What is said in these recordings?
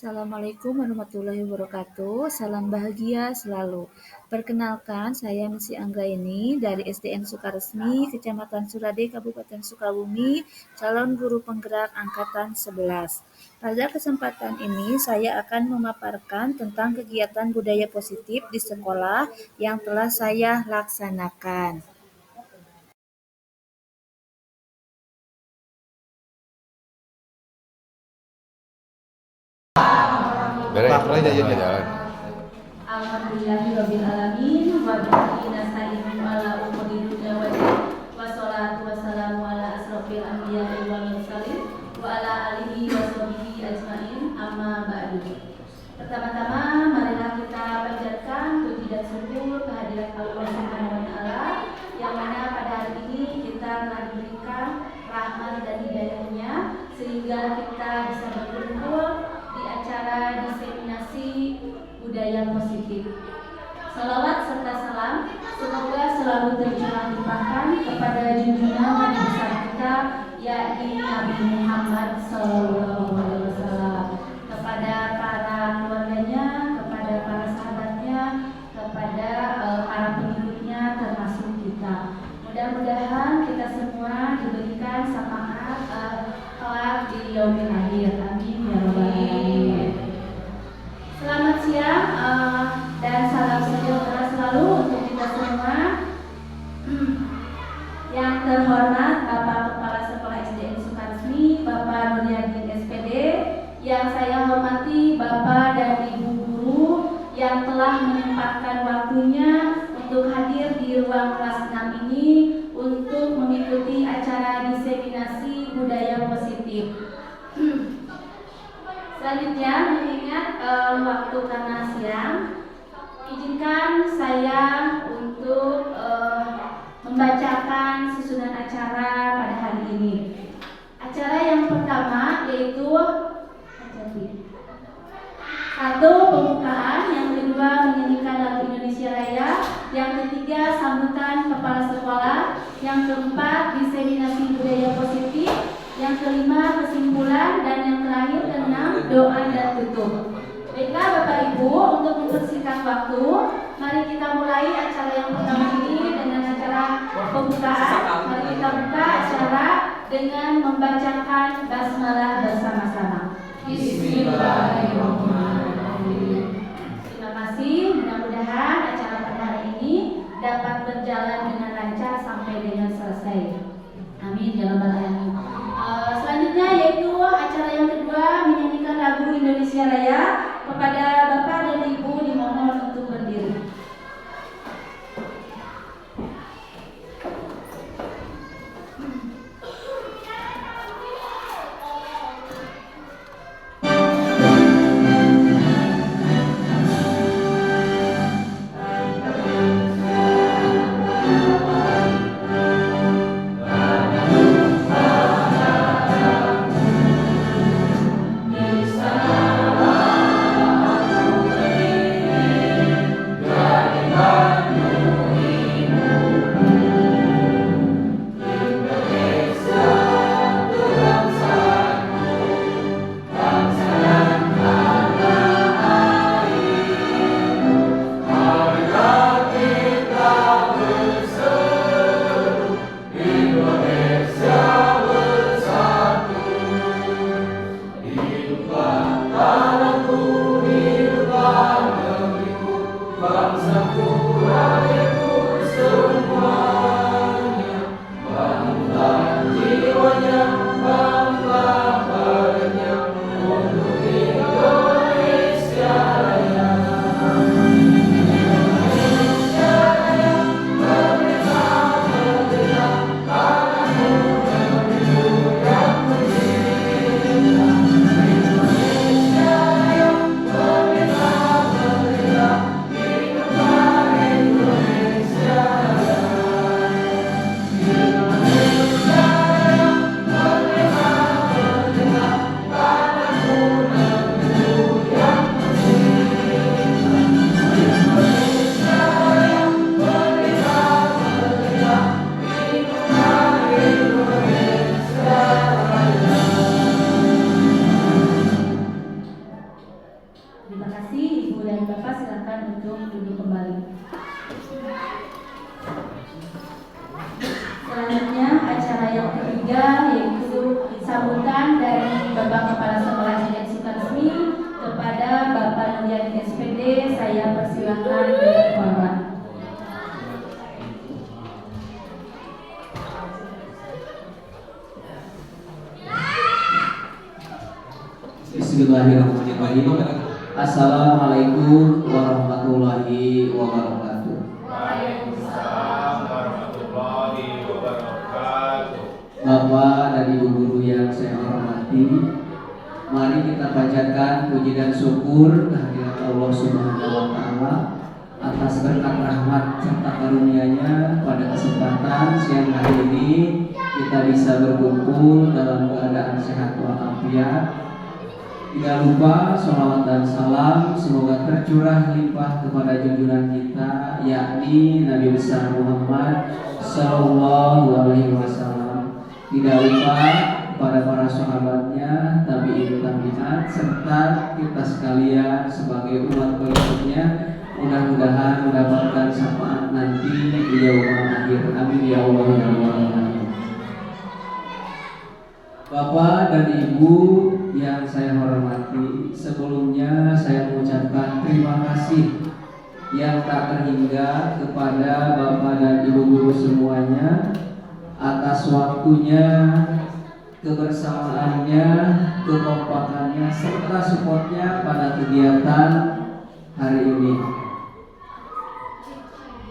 Assalamualaikum warahmatullahi wabarakatuh. Salam bahagia selalu. Perkenalkan, saya Misi Anggraini dari SDN Sukaresmi, Kecamatan Surade, Kabupaten Sukabumi, calon guru penggerak angkatan 11. Pada kesempatan ini, saya akan memaparkan tentang kegiatan budaya positif di sekolah yang telah saya laksanakan. Beres, jalan. Alhamdulillahirrabbilalamin wa bihi nasta'inu ala umuri dunya wa din wassalatu wassalamu ala asrofil anbiya'i wal mursalin wa ala alihi wa sahbihi ajmain amma ba'du. Pertama-tama marilah kita panjatkan puji dan syukur kehadirat Allah Subhanahu wa taala yang mana pada hari ini kita telah diberikan rahmat dan hidayahnya sehingga kita bisa berkumpul di acara diseminasi budaya positif. Salawat serta salam semoga selalu tercurah limpahkan kepada junjungan Nabi besar kita yakni Nabi Muhammad SAW, kepada para keluarganya, kepada para sahabatnya, kepada para pengikutnya termasuk kita. Mudah-mudahan kita semua diberikan syafaat kelak di yaumil akhir. Amin ya rabbal alamin. Selamat siang dan salam sejahtera selalu untuk kita semua. Yang terhormat Bapak Kepala Sekolah SDN Sukaresmi, Bapak Nuryadin SPD, yang saya hormati Bapak dan Ibu guru yang telah menyempatkan waktunya untuk hadir di ruang kelas 6 ini untuk mengikuti acara diseminasi budaya positif. Selanjutnya, mengingat waktu karena siang, izinkan saya untuk membacakan susunan acara pada hari ini. Acara yang pertama yaitu satu, pembukaan, yang kedua menyanyikan lagu Indonesia Raya, yang ketiga sambutan kepala sekolah, yang keempat diseminasi budaya positif, yang kelima kesimpulan, dan yang terakhir keenam doa dan tutup. Baiklah Bapak Ibu, untuk mempersingkat waktu, mari kita mulai acara yang pertama ini dengan acara pembukaan. Mari kita buka acara dengan membacakan basmalah bersama-sama. Bismillahirrahmanirrahim. Terima kasih. Mudah-mudahan acara pada hari ini dapat berjalan dengan lancar sampai dengan selesai. Amin ya rabbal alamin. Selanjutnya yaitu acara yang kedua, menyanyikan lagu Indonesia Raya. Kepada Bapak dan Ibu dimohon untuk berdiri. Bismillahirrahmanirrahim. Assalamualaikum warahmatullahi wabarakatuh. Waalaikumsalam warahmatullahi wabarakatuh. Bapak dan Ibu guru yang saya hormati, mari kita panjatkan puji dan syukur kehadirat Allah Subhanahu wa taala atas berkat rahmat serta karunia-Nya pada kesempatan siang hari ini kita bisa berkumpul dalam keadaan sehat walafiat. Tidak lupa sholawat dan salam semoga tercurah limpah kepada junjungan kita, yakni Nabi besar Muhammad Sallallahu Alaihi Wasallam. Tidak lupa kepada para sahabatnya, tabi'in tabi'at, serta kita sekalian sebagai umat berikutnya. Mudah-mudahan mendapatkan syafaat nanti di yaumul akhir. Amin ya Allah ya Rabbal. Bapak dan Ibu yang saya hormati, sebelumnya saya mengucapkan terima kasih yang tak terhingga kepada Bapak dan Ibu guru semuanya atas waktunya, kebersamaannya, kekompakannya, serta supportnya pada kegiatan hari ini.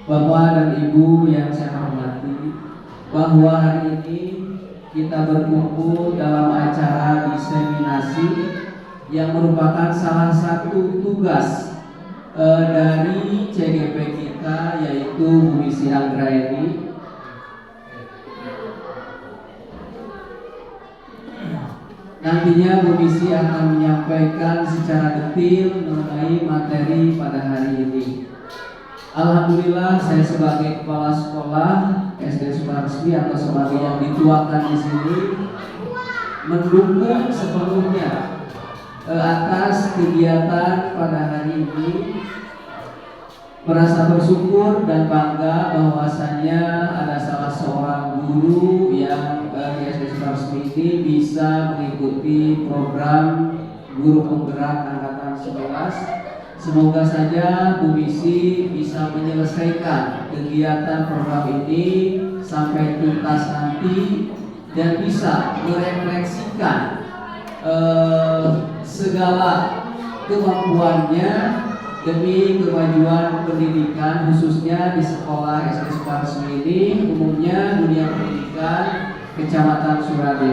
Bapak dan Ibu yang saya hormati, bahwa hari ini kita berkumpul dalam acara diseminasi yang merupakan salah satu tugas dari CGP kita, yaitu Bu Misi Anggraeni. Nantinya Bu Misi akan menyampaikan secara detail mengenai materi pada hari ini. Alhamdulillah saya sebagai kepala sekolah SD Sukaresmi atau sebagai yang dituakan di sini mendukung sepenuhnya atas kegiatan pada hari ini. Merasa bersyukur dan bangga bahwasanya ada salah seorang guru yang di SD Sukaresmi ini bisa mengikuti program guru penggerak angkatan 11. Semoga saja Bu Misi bisa menyelesaikan kegiatan program ini sampai tuntas nanti dan bisa merefleksikan segala kemampuannya demi kemajuan pendidikan, khususnya di sekolah SD Sukaresmi ini, umumnya dunia pendidikan Kecamatan Surade.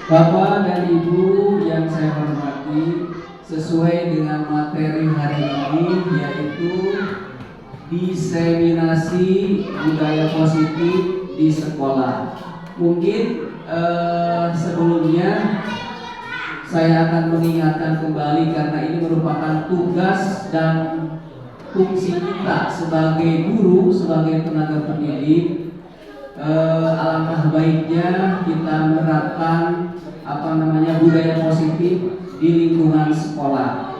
Bapak dan Ibu yang saya hormati, sesuai dengan materi hari ini, yaitu diseminasi budaya positif di sekolah. Mungkin sebelumnya saya akan mengingatkan kembali, karena ini merupakan tugas dan fungsi kita sebagai guru, sebagai tenaga pendidik. Alangkah baiknya kita menerapkan budaya positif di lingkungan sekolah.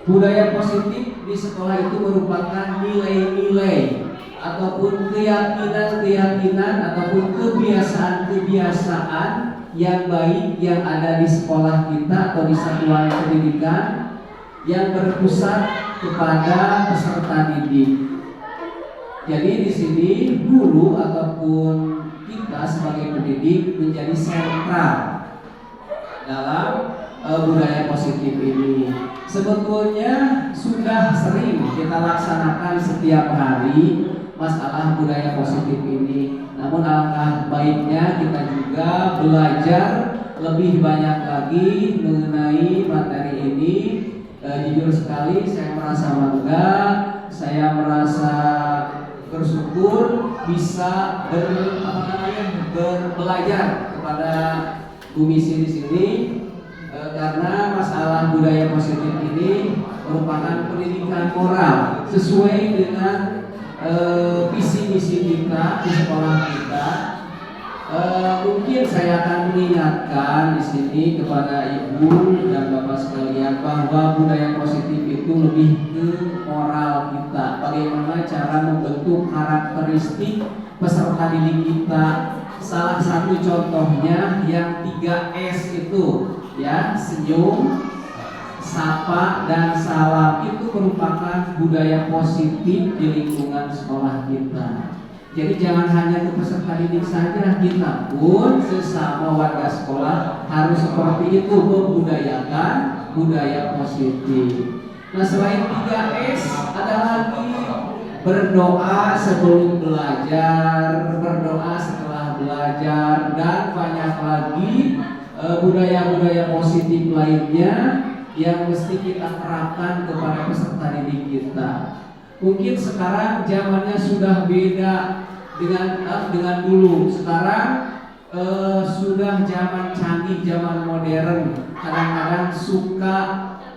Budaya positif di sekolah itu merupakan nilai-nilai ataupun keyakinan-keyakinan ataupun kebiasaan-kebiasaan yang baik yang ada di sekolah kita atau di satuan pendidikan yang berpusat kepada peserta didik. Jadi di sini guru ataupun kita sebagai pendidik menjadi sentral dalam budaya positif ini. Sebetulnya sudah sering kita laksanakan setiap hari masalah budaya positif ini. Namun alangkah baiknya kita juga belajar lebih banyak lagi mengenai materi ini. Jujur sekali saya merasa bangga, saya merasa bersyukur bisa belajar kepada Bu Misi di sini, karena masalah budaya positif ini merupakan pendidikan moral sesuai dengan visi misi kita di sekolah kita. Mungkin saya akan mengingatkan di sini kepada Ibu dan Bapak sekalian bahwa budaya positif itu lebih ke moral kita. Bagaimana cara membentuk karakteristik peserta didik kita. Salah satu contohnya yang 3S itu, ya, senyum, sapa dan salam itu merupakan budaya positif di lingkungan sekolah kita. Jadi jangan hanya ke peserta didik saja, kita pun sesama warga sekolah harus seperti itu, membudayakan budaya positif. Nah, selain 3S ada lagi berdoa sebelum belajar, berdoa setelah belajar, dan banyak lagi budaya-budaya positif lainnya yang mesti kita terapkan kepada peserta didik kita. Mungkin sekarang zamannya sudah beda dengan dulu. Sekarang sudah zaman canggih, zaman modern. Kadang-kadang suka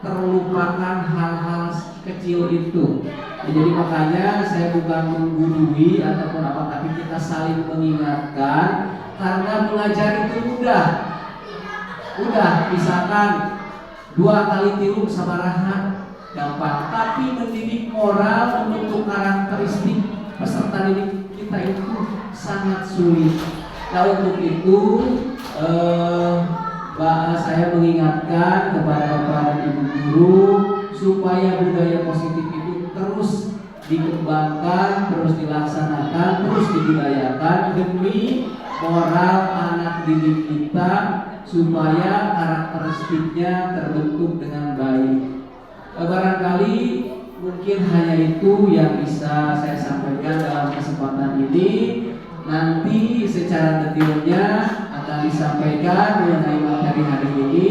terlupakan hal-hal kecil itu. Jadi makanya saya bukan menggurui ataupun apa, tapi kita saling mengingatkan karena belajar itu mudah. Misalkan 2 kali tilu sabaraha gampang, tapi mendidik moral, membentuk karakteristik peserta didik kita itu sangat sulit. Nah, untuk itu saya mengingatkan kepada para ibu guru supaya budaya positif itu terus dikembangkan, terus dilaksanakan, terus dibudayakan demi moral anak didik kita supaya karakteristiknya terbentuk dengan baik. Barangkali mungkin hanya itu yang bisa saya sampaikan dalam kesempatan ini. Nanti secara detailnya akan disampaikan mengenai materi hari ini.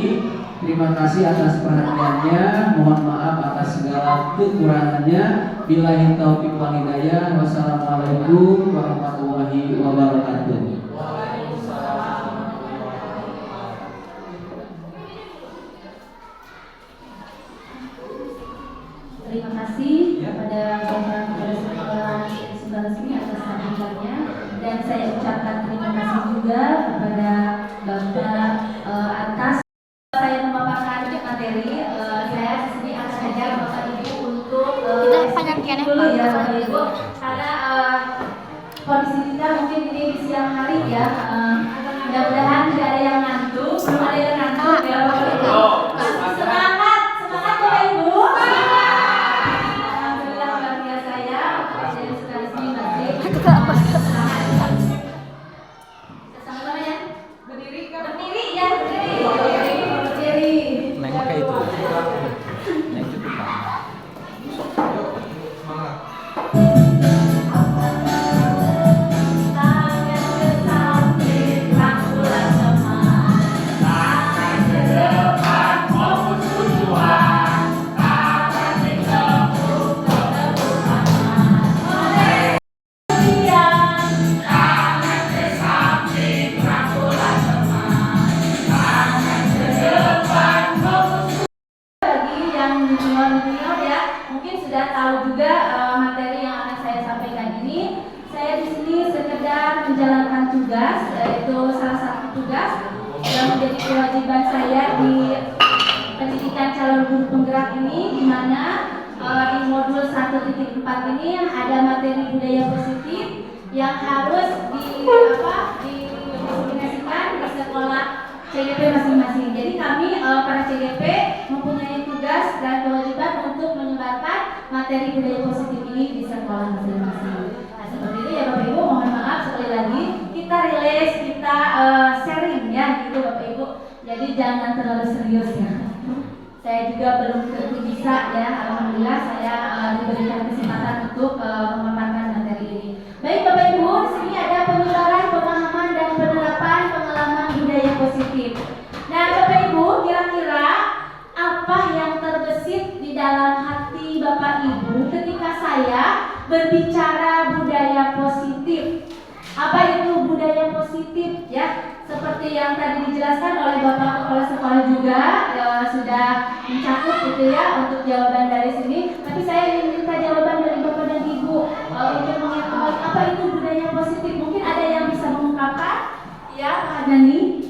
Terima kasih atas perhatiannya. Mohon maaf atas segala kekurangannya. Billahi taufiq wal hidayah. Wassalamualaikum warahmatullahi wabarakatuh. Terima kasih kepada Bapak Kepala Sekolah Sukaresmi atas sambutannya, dan saya ucapkan terima kasih juga kepada Bapak atas saya memaparkan materi. Saya di sini akan ajak Bapak Ibu untuk dulu ya Bapak Ibu, karena kondisi kita mungkin ini di siang hari ya. Mudah-mudahan tidak ada yang ngantuk, belum ada yang ngantuk ya Bapak Ibu. Semangat Bapak Ibu. Kewajiban saya di pendidikan calon guru penggerak ini, di mana di modul 1.4 ini ada materi budaya positif yang harus didefinisikan di sekolah CGP masing-masing. Jadi kami para CGP mempunyai tugas dan kewajiban untuk menyebarkan materi budaya positif ini di sekolah masing-masing. Nah, seperti itu ya Bapak Ibu, mohon maaf sekali lagi, kita rilis, kita sharing ya gitu Bapak Ibu. Jadi jangan terlalu serius ya. Saya juga belum tentu bisa ya. Alhamdulillah saya diberikan kesempatan untuk memaparkan materi ini. Baik Bapak Ibu, di sini ada penularan pemahaman dan penerapan pengalaman budaya positif. Nah Bapak Ibu, kira-kira apa yang terbesit di dalam hati Bapak Ibu ketika saya berbicara budaya positif? Apa itu budaya positif ya? Seperti yang tadi dijelaskan oleh Bapak Kepala Sekolah juga sudah mencakup gitu ya untuk jawaban dari sini. Tapi saya ingin minta jawaban dari Bapak dan Ibu untuk mengetahui apa itu budaya positif. Mungkin ada yang bisa mengungkapkan? Ya, Pak Dani.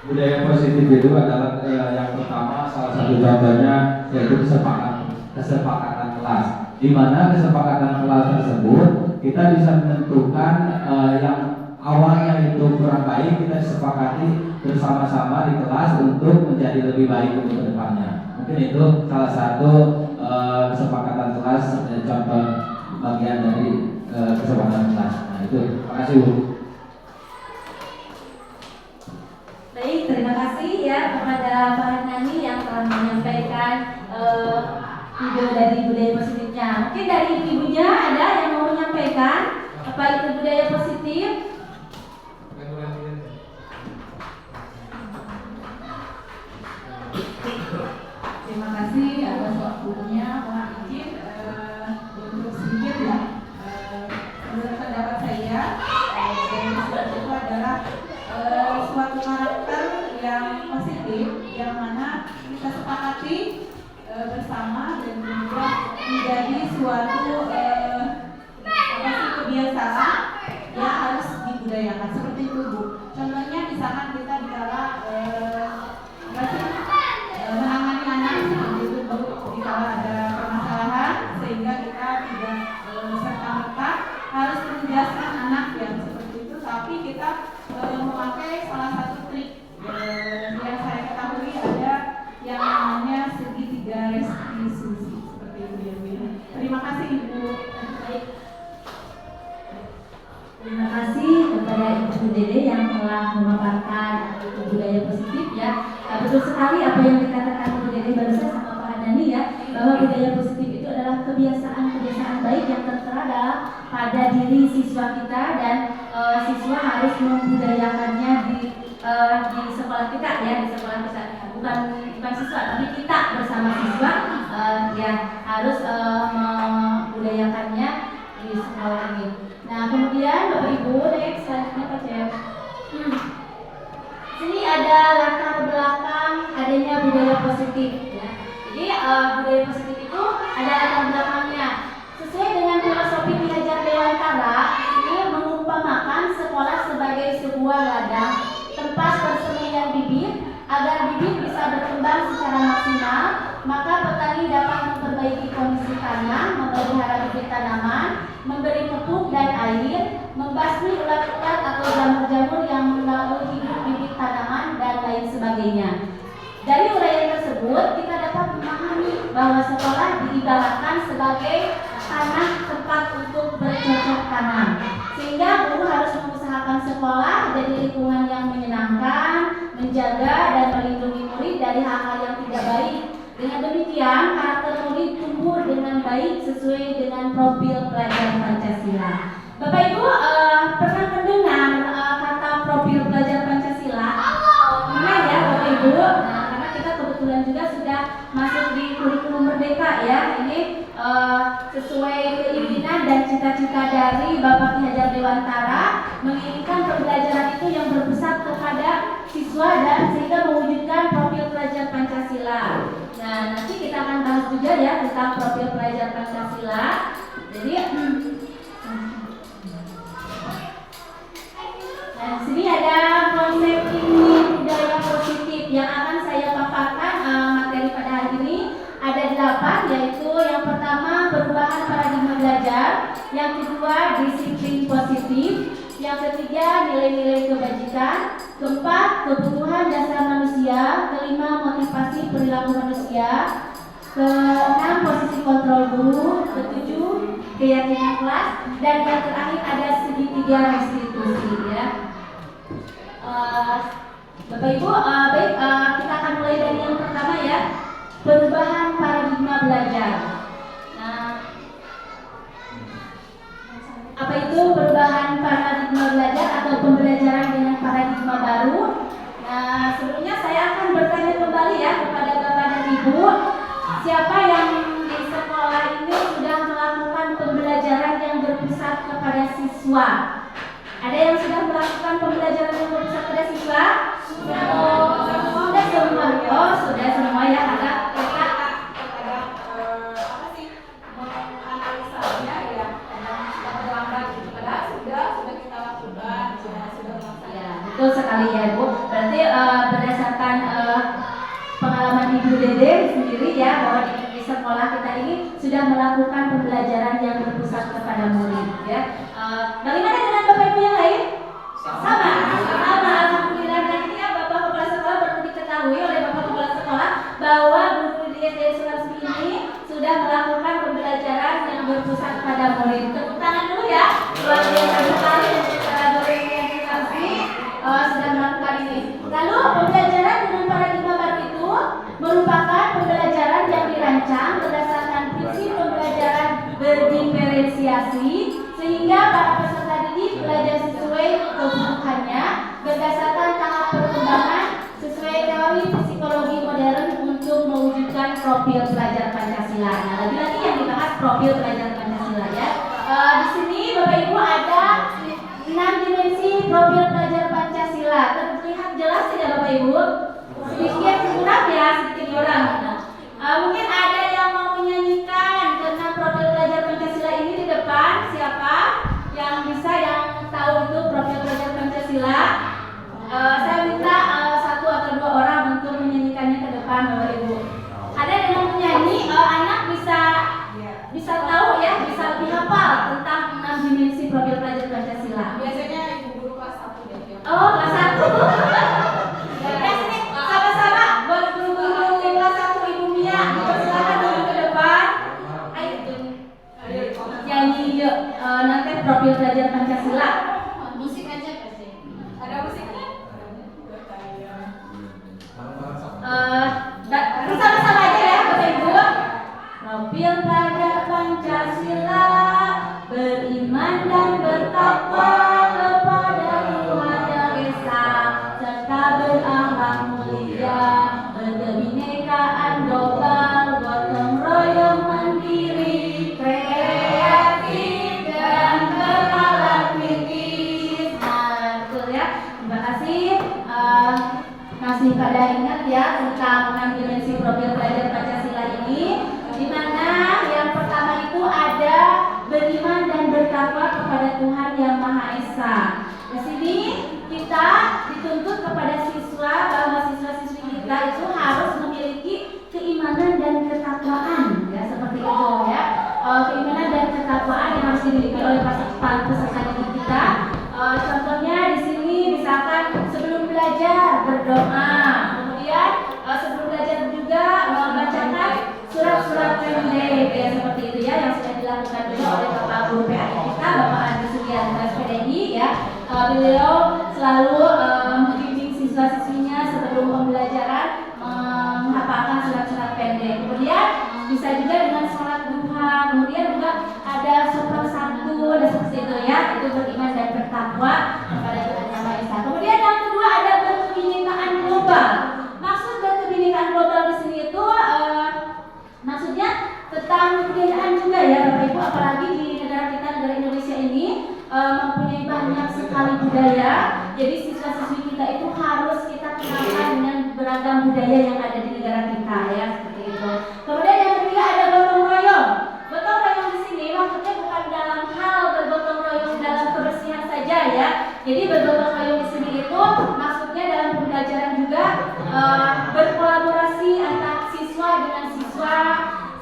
Budaya positif itu adalah yang pertama, salah satu contohnya yaitu kesepakatan kelas, di mana kesepakatan kelas tersebut kita bisa menentukan yang awalnya itu kurang baik, kita sepakati bersama-sama di kelas untuk menjadi lebih baik untuk kedepannya. Mungkin itu salah satu kesepakatan kelas, contoh bagian dari kesepakatan kelas. Nah itu, terima kasih Bu. Baik, terima kasih ya kepada Pak Hernani yang telah menyampaikan video dari budaya positifnya. Mungkin dari ibunya ada yang mau menyampaikan apa itu budaya positif? Terima kasih atas waktunya, mohon izin untuk sedikit ya. Menurut pendapat saya, budaya positif itu adalah suatu karakter yang positif, yang mana kita sepakati bersama dan juga menjadi suatu kebiasaan yang harus dibudayakan. Seperti itu Bu. Contohnya misalkan kita dikala menangani anak seperti itu Bu, dikala ada permasalahan sehingga kita tidak serta-merta harus menugaskan anak yang seperti itu, tapi kita memakai salah satu trik yang saya ketahui ada yang namanya segitiga restitusi seperti itu ya Bu. Terima kasih Ibu. Baik. Terima kasih kepada Ibu Dede yang telah memaparkan budaya positif ya. Betul sekali apa yang dikatakan Ibu Dede barusan sama Pak Hernani ya, bahwa budaya positif itu adalah kebiasaan-kebiasaan baik yang tertera pada diri siswa kita dan siswa harus membudayakannya di sekolah kita ya, di sekolah kita. Bukan siswa tapi kita bersama siswa ya harus membudayakannya di sekolah ini. Nah kemudian Bapak Ibu, next selanjutnya Pak Cep. Sini ada latar belakang adanya budaya positif ya. Jadi budaya positif itu ada latar belakangnya. Sesuai dengan filosofi Ki Hajar Dewantara, ini mengumpamakan sekolah sebagai sebuah ladang tempat persembunyian bibit. Agar bibit bisa berkembang secara maksimal, maka petani dapat memperbaiki kondisi tanah, memelihara bibit tanaman, memberi pupuk dan air, membasmi ulat-ulat atau jamur-jamur yang mengganggu hidup bibit tanaman, dan lain sebagainya. Dari uraian tersebut, kita dapat memahami bahwa sekolah diibaratkan sebagai tanah tempat untuk bercocok tanam. Sehingga guru harus mengusahakan sekolah jadi lingkungan yang menyenangkan, menjaga dan melindungi murid dari hal-hal yang tidak baik. Dengan demikian, karakter murid tumbuh dengan baik sesuai dengan profil pelajar Pancasila. Bapak Ibu pernah mendengar kata profil pelajar Pancasila? Pernah ya Bapak Ibu? Nah, karena kita kebetulan juga sudah masuk di kurikulum Merdeka ya. Ini sesuai keinginan dan cita-cita dari Bapak Ki Hajar Dewantara menginginkan pembelajaran itu yang berpusat kepada siswa dan sehingga mewujudkan profil pelajar Pancasila. Nah, nanti kita akan bahas juga ya tentang profil pelajar Pancasila. Jadi nah, di sini ada konsep ini budaya positif yang akan saya paparkan materi pada hari ini. Ada 8, yaitu yang pertama perubahan paradigma belajar, yang kedua disiplin positif, yang ketiga nilai-nilai kebajikan, keempat kebutuhan dasar manusia, kelima motivasi perilaku manusia, keenam posisi kontrol guru, ketujuh keyakinan kelas, dan yang terakhir ada segitiga restitusi ya. Bapak Ibu, baik kita akan mulai dari yang pertama ya. Perubahan paradigma belajar. Nah, apa itu perubahan paradigma belajar atau pembelajaran dengan paradigma baru? Nah, sebelumnya saya akan bertanya kembali ya kepada Bapak dan Ibu, siapa yang di sekolah ini sudah melakukan pembelajaran yang berpusat kepada siswa? Ada yang sudah melakukan pembelajaran yang berpusat kepada siswa? Sudah semua. Oh, sudah semua ya. Betul sekali ya Bu. Berarti berdasarkan pengalaman Ibu Dede sendiri ya, bahwa di sekolah kita ini sudah melakukan pembelajaran yang berpusat kepada murid ya. Bagaimana dengan Bapak Ibu yang lain? Sama. Alhamdulillah, dan ini ya Bapak Kepala Sekolah perlu diketahui oleh Bapak Kepala Sekolah bahwa guru di SD Sukaresmi ini sudah melakukan pembelajaran yang berpusat pada murid. Tepuk tangan dulu ya. Luar biasa sekali para guru di SD Sukaresmi sudah melakukan ini. Lalu pembelajaran dengan paradigma baru itu merupakan pembelajaran yang dirancang berdasarkan prinsip pembelajaran berdiferensiasi sehingga para peserta didik belajar sesuai kebutuhannya berdasarkan tahap perkembangan sesuai teori psikologi modern untuk mewujudkan profil pelajar Pancasila. Nah, lagi-lagi yang dibahas profil pelajar Pancasila ya. Di sini Bapak Ibu ada 6 dimensi profil pelajar Pancasila. Terlihat jelas tidak Bapak Ibu? Sedikit kurang ya, sedikit kurang. Mungkin ada yang mau menyanyikan tentang profil pelajar Pancasila ini di depan. Siapa yang bisa, yang tahu itu profil pelajar Pancasila? Saya minta 1 atau 2 orang untuk menyanyikannya ke depan Bapak Ibu. Ada yang mau menyanyi, anak bisa tahu ya, bisa lebih hafal tentang 6 dimensi profil pelajar Pancasila. Biasanya ibu guru kelas 1 deh. Oh, kelas 1. Ya, sini sama-sama buat guru-guru kelas 1 Ibu Mia. Silakan dulu ke depan. Ayo nyanyi yuk. Nanti profil pelajar Pancasila. Musik aja pasti. Ada musiknya? Bersama-sama aja ya Bapak Ibu. Profil pelajar Pancasila beriman dan bertakwa kepada Tuhan Yang Esa serta berakhlak mulia, berkebinekaan global, gotong royong mandiri, kreatif dan berkala kritis. Nah, betul ya. Terima kasih. Masih pada ingat ya tentang 6 dimensi profil pelajar Pancasila ini, di mana yang pertama itu ada beriman dan bertakwa kepada Tuhan Yang Maha Esa. Di sini kita dituntut kepada siswa bahwa siswa-siswi kita itu harus memiliki keimanan dan ketakwaan ya, seperti itu ya. Keimanan dan ketakwaan yang harus dimiliki oleh peserta didik kita. Contohnya di sini misalkan sebelum belajar berdoa, kemudian sebelum belajar juga membacakan surat-surat pendek ya, seperti itu ya, yang sudah dilakukan juga oleh Bapak Guru PAI kita, Bapak Andi Sugianto SPDI ya. Beliau selalu membimbing siswa-siswinya sebelum pembelajaran menghafalkan surat-surat pendek. Kemudian bisa juga dengan sholat duha, kemudian juga ada sopan santun dan seperti itu ya, itu beriman dan bertakwa kepada Tuhan Yang Maha Esa. Kemudian yang kedua ada berkebinekaan global. Maksud berkebinekaan global di sini itu maksudnya tentang kebudayaan juga ya Bapak Ibu, apalagi di negara kita, negara Indonesia ini mempunyai banyak sekali budaya. Jadi siswa-siswi kita itu harus kita kenalkan dengan beragam budaya yang ada di negara kita ya, seperti itu. Kemudian yang ketiga ada gotong royong. Gotong royong di sini maksudnya bukan dalam hal bergotong royong dalam kebersihan saja ya. Jadi bergotong royong di sini itu maksudnya dalam pembelajaran juga berkolaborasi antara siswa dengan siswa,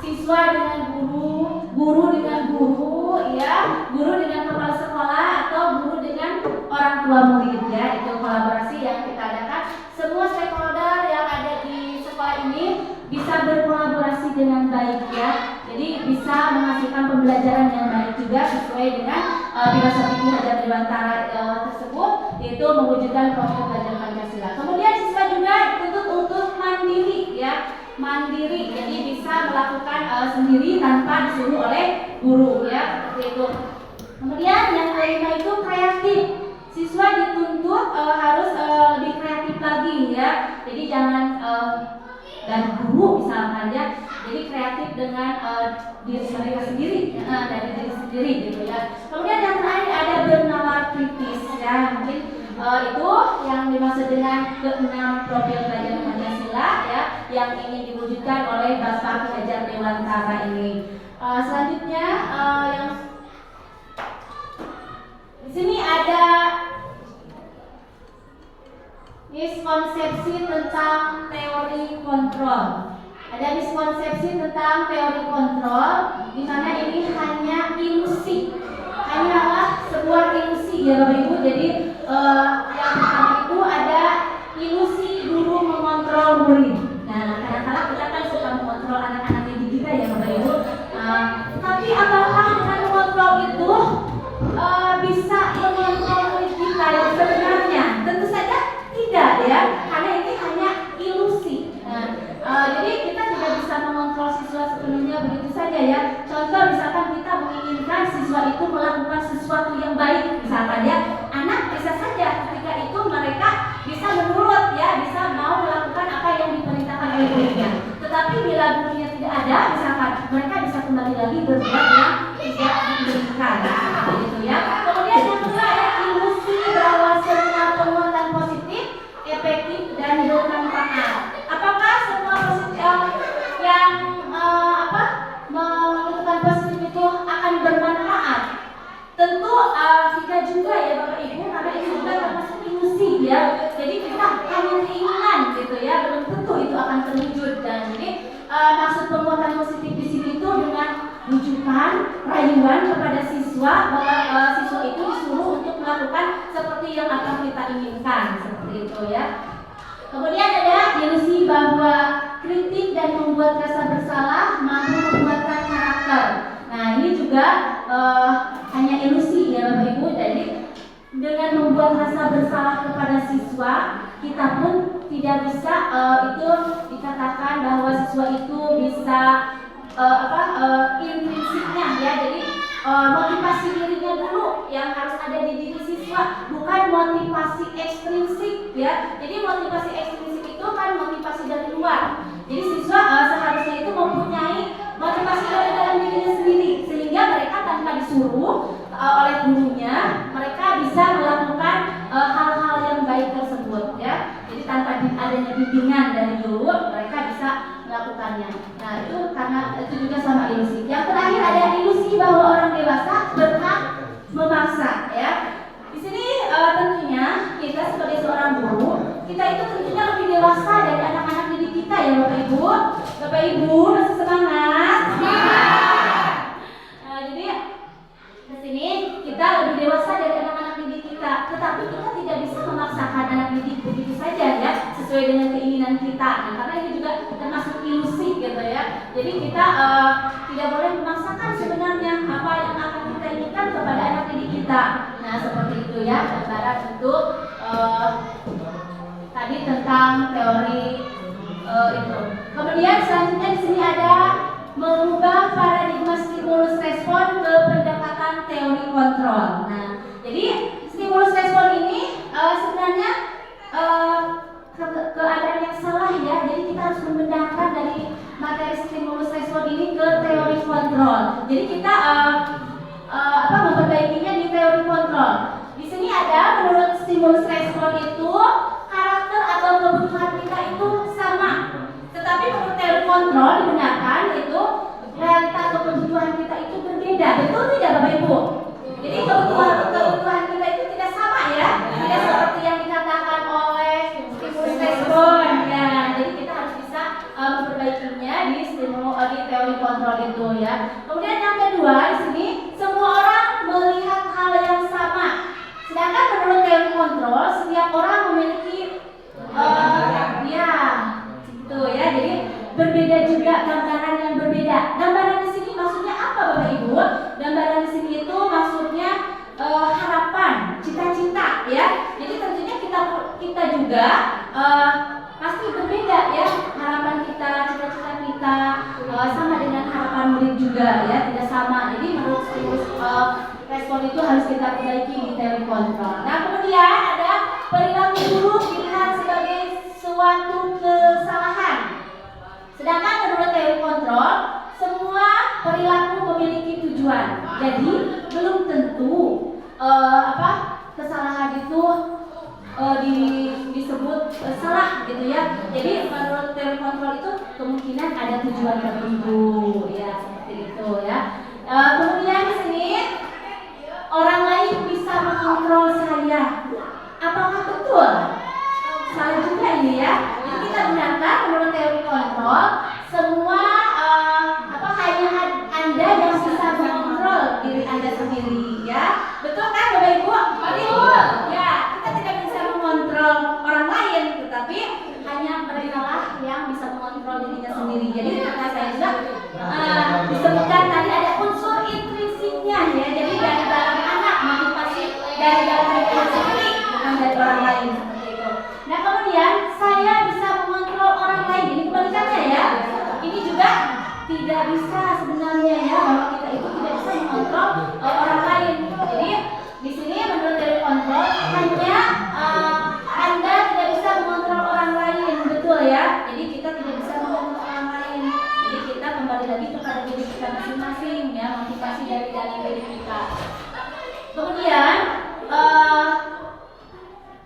siswa dengan guru, guru dengan guru ya, guru dengan kepala sekolah atau guru dengan orang tua murid ya. Itu kolaborasi yang kita adakan. Semua stakeholder yang ada di sekolah ini bisa berkolaborasi dengan baik ya. Jadi bisa menghasilkan pembelajaran yang baik juga sesuai dengan filosofi Ki Hajar Dewantara tersebut, yaitu mewujudkan profil pelajar Pancasila. Kemudian siswa juga dituntut untuk mandiri ya, mandiri. Jadi bisa melakukan sendiri tanpa disuruh oleh guru ya, seperti itu. Kemudian yang kelima itu kreatif. Siswa dituntut harus lebih kreatif lagi ya. Jadi jangan dari guru misalkan ya, jadi kreatif dengan diri mereka sendiri, dari diri sendiri gitu ya. Kemudian yang terakhir ada bernalar kritis ya, mungkin itu yang dimaksud dengan ke-6 profil pelajar Pancasila ya, yang ingin diwujudkan oleh Bapak Ki Hajar Dewantara ini. Selanjutnya yang di sini ada miskonsepsi tentang teori kontrol. Ada miskonsepsi tentang teori kontrol, di mana ini hanya ilusi, hanyalah sebuah ilusi ya Bapak Ibu. Jadi apakah dengan mengontrol itu bisa mengontrol murid kita yang sebenarnya? Tentu saja tidak ya, karena ini hanya ilusi. Jadi kita tidak bisa mengontrol siswa sepenuhnya begitu saja ya. Contoh misalkan kita menginginkan siswa itu melakukan sesuatu yang baik, misalkan ya, anak bisa saja ketika itu mereka bisa menurut ya, bisa mau melakukan apa yang diperintahkan oleh gurunya. Tetapi bila gurunya tidak ada, misalkan mereka bisa kembali lagi berbuat yang tidak diinginkan, seperti itu ya. Kemudian yang kedua ada ilusi bahwa semua penguatan positif, efektif dan bermanfaat. Apakah semua positif yang menentukan positif itu akan bermanfaat? Tentu tidak juga ya Bapak Ibu, karena itu juga termasuk ilusi ya. Jadi kita hanya keinginan gitu ya, belum tentu itu akan terwujud. Dan jadi maksud penguatan positif di sini itu dengan rujukan, rayuan kepada siswa bahwa siswa itu disuruh untuk melakukan seperti yang akan kita inginkan, seperti itu ya. Kemudian ada ilusi bahwa kritik dan membuat rasa bersalah mampu membuatkan karakter. Nah ini juga hanya ilusi ya Bapak Ibu. Jadi dengan membuat rasa bersalah kepada siswa, kita pun tidak bisa itu dikatakan bahwa siswa itu bisa intrinsiknya ya. Jadi motivasi dirinya dulu yang harus ada di diri siswa, bukan motivasi ekstrinsik ya. Jadi motivasi ekstrinsik itu kan motivasi dari luar. Jadi siswa seharusnya itu mempunyai motivasi dari dalam dirinya sendiri, sehingga mereka tanpa disuruh oleh gurunya, mereka bisa melakukan hal-hal yang baik tersebut ya. Jadi tanpa adanya bimbingan dari guru, mereka bisa melakukannya. Nah itu karena itu juga sama ilusi. Yang terakhir ada ilusi bahwa orang dewasa berhak memaksa ya. Di sini tentunya kita sebagai seorang guru, kita itu tentunya lebih dewasa dari anak-anak didik kita ya Bapak Ibu. Bapak Ibu masih semangat? Jadi di sini kita lebih dewasa dari anak-anak didik kita, tetapi kita tidak bisa memaksakan anak didik begitu saja ya, sesuai dengan keinginan kita. Nah, karena ini juga termasuk ilusi gitu ya. Jadi kita tidak boleh memaksakan sebenarnya apa yang akan kita inginkan kepada anak didik kita. Nah seperti itu ya, gambaran untuk tadi tentang teori itu. Kemudian selanjutnya di sini ada mengubah paradigma stimulus respon ke pendekatan teori kontrol. Nah, jadi stimulus respon ini sebenarnya keadaan yang salah ya. Jadi kita harus membedakan dari materi stimulus respon ini ke teori kontrol. Jadi kita memperbaikinya di teori kontrol. Di sini ada menurut stimulus respon itu karakter atau kebutuhan kita itu sama. Tetapi menurut teori kontrol dibenarkan itu realitas atau kebutuhan kita itu berbeda. Betul tidak Bapak Ibu? Jadi kebutuhan kita itu tidak sama ya. Tidak seperti yang dikatakan oleh stimulus respon ya. Jadi kita harus bisa memperbaikinya di teori kontrol itu ya. Kemudian yang kedua di sini semua orang melihat hal yang sama. Sedangkan menurut teori kontrol setiap orang memiliki gitu ya. Jadi berbeda juga gambaran yang berbeda. Gambaran di sini maksudnya apa Bapak Ibu? Gambaran di sini itu maksudnya harapan, cita-cita ya. Jadi tentunya kita juga pasti berbeda ya. Harapan kita, cita-cita kita sama dengan harapan murid juga ya, tidak sama. Jadi menurut stimulus respon itu harus kita perbaiki di teori kontrol. Nah kemudian ada perilaku guru dilihat sebagai suatu kesalahan. Sedangkan menurut teori kontrol semua perilaku memiliki tujuan. Jadi belum tentu kesalahan itu disebut salah gitu ya. Jadi menurut teori kontrol itu kemungkinan ada tujuan tertentu ya, seperti itu ya. Kemudian di sini orang lain bisa mengontrol saya. Apakah betul? Salah juga ini ya. Jadi kita benarkan menurut teori kontrol semua hanya Anda yang bisa mengontrol diri Anda sendiri ya. Betul kan Bapak Ibu? Betul. Ya, kita tidak bisa mengontrol orang lain, tetapi hanya mereka lah yang bisa mengontrol dirinya sendiri. Jadi kata saya juga disebutkan tadi ada unsur diri kita masing-masing ya, motivasi dari diri kita. Kemudian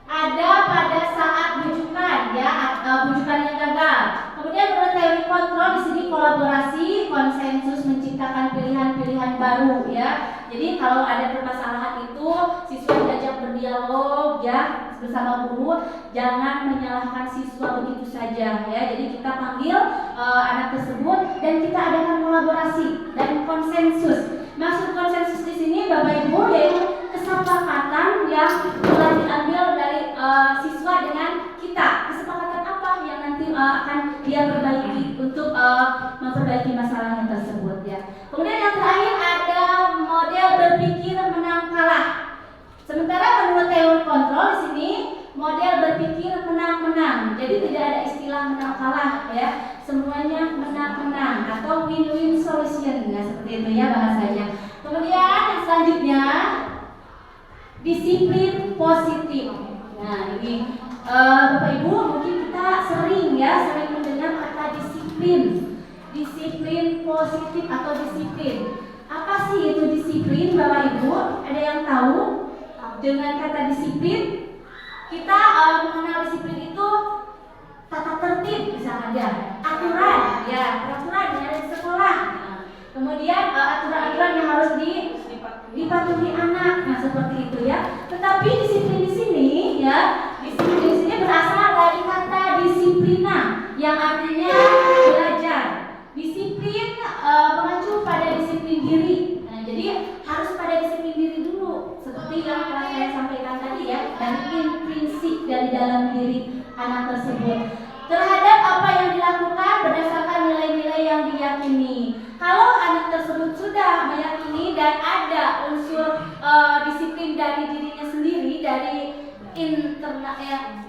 ada pada saat bujukan ya, bujukan yang gagal. Kemudian menurut teori kontrol di sini kolaborasi, konsensus menciptakan pilihan-pilihan baru ya. Jadi kalau ada permasalahan itu siswa diajak berdialog ya bersama guru, jangan menyalahkan siswa begitu saja ya. Jadi kita panggil anak tersebut dan kita adakan kolaborasi dan konsensus. Maksud konsensus di sini Bapak Ibu yaitu kesepakatan yang telah diambil dari siswa dengan kita. Kesepakatan apa yang nanti akan dia perbaiki untuk memperbaiki masalahnya tersebut ya. Kemudian yang terakhir ada model berpikir menang kalah. Sementara menurut teori kontrol di sini model berpikir menang-menang. Jadi tidak ada istilah menang kalah ya. Semuanya menang-menang atau win-win solution ya, seperti itu ya bahasanya. Kemudian yang selanjutnya disiplin positif. Nah ini Bapak Ibu mungkin kita sering mendengar kata disiplin positif atau disiplin. Apa sih itu disiplin Bapak Ibu? Ada yang tahu? Dengan kata disiplin kita mengenal disiplin itu tata tertib misalnya aja, aturan ya, peraturan yang ada di sekolah. Kemudian aturan-aturan yang harus dipatuhi anak, nah seperti itu ya. Tetapi disiplin di sini ya, disiplin di sini berasal dari kata disiplina yang artinya belajar. Disiplin mengacu pada disiplin diri. Nah, jadi harus pada disiplin diri dulu, seperti yang telah saya sampaikan tadi ya, dan intrinsik dari dalam diri anak tersebut terhadap apa yang dilakukan berdasarkan nilai-nilai yang diyakini. Kalau anak tersebut sudah meyakini dan ada unsur disiplin dari dirinya sendiri, dari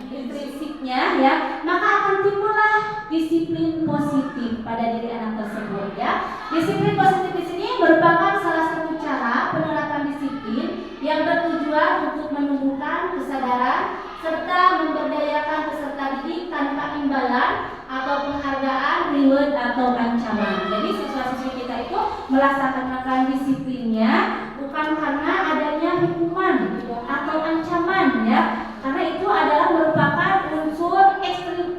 intrinsiknya ya, maka akan timbullah disiplin positif pada diri anak tersebut ya. Disiplin positif di sini merupakan salah satu cara penerapan disiplin yang bertujuan untuk menumbuhkan kesadaran serta memberdayakan peserta didik tanpa imbalan atau penghargaan, reward atau ancaman. Jadi siswa-siswi kita itu melaksanakan disiplinnya bukan karena adanya hukuman atau ancaman ya, karena itu adalah merupakan unsur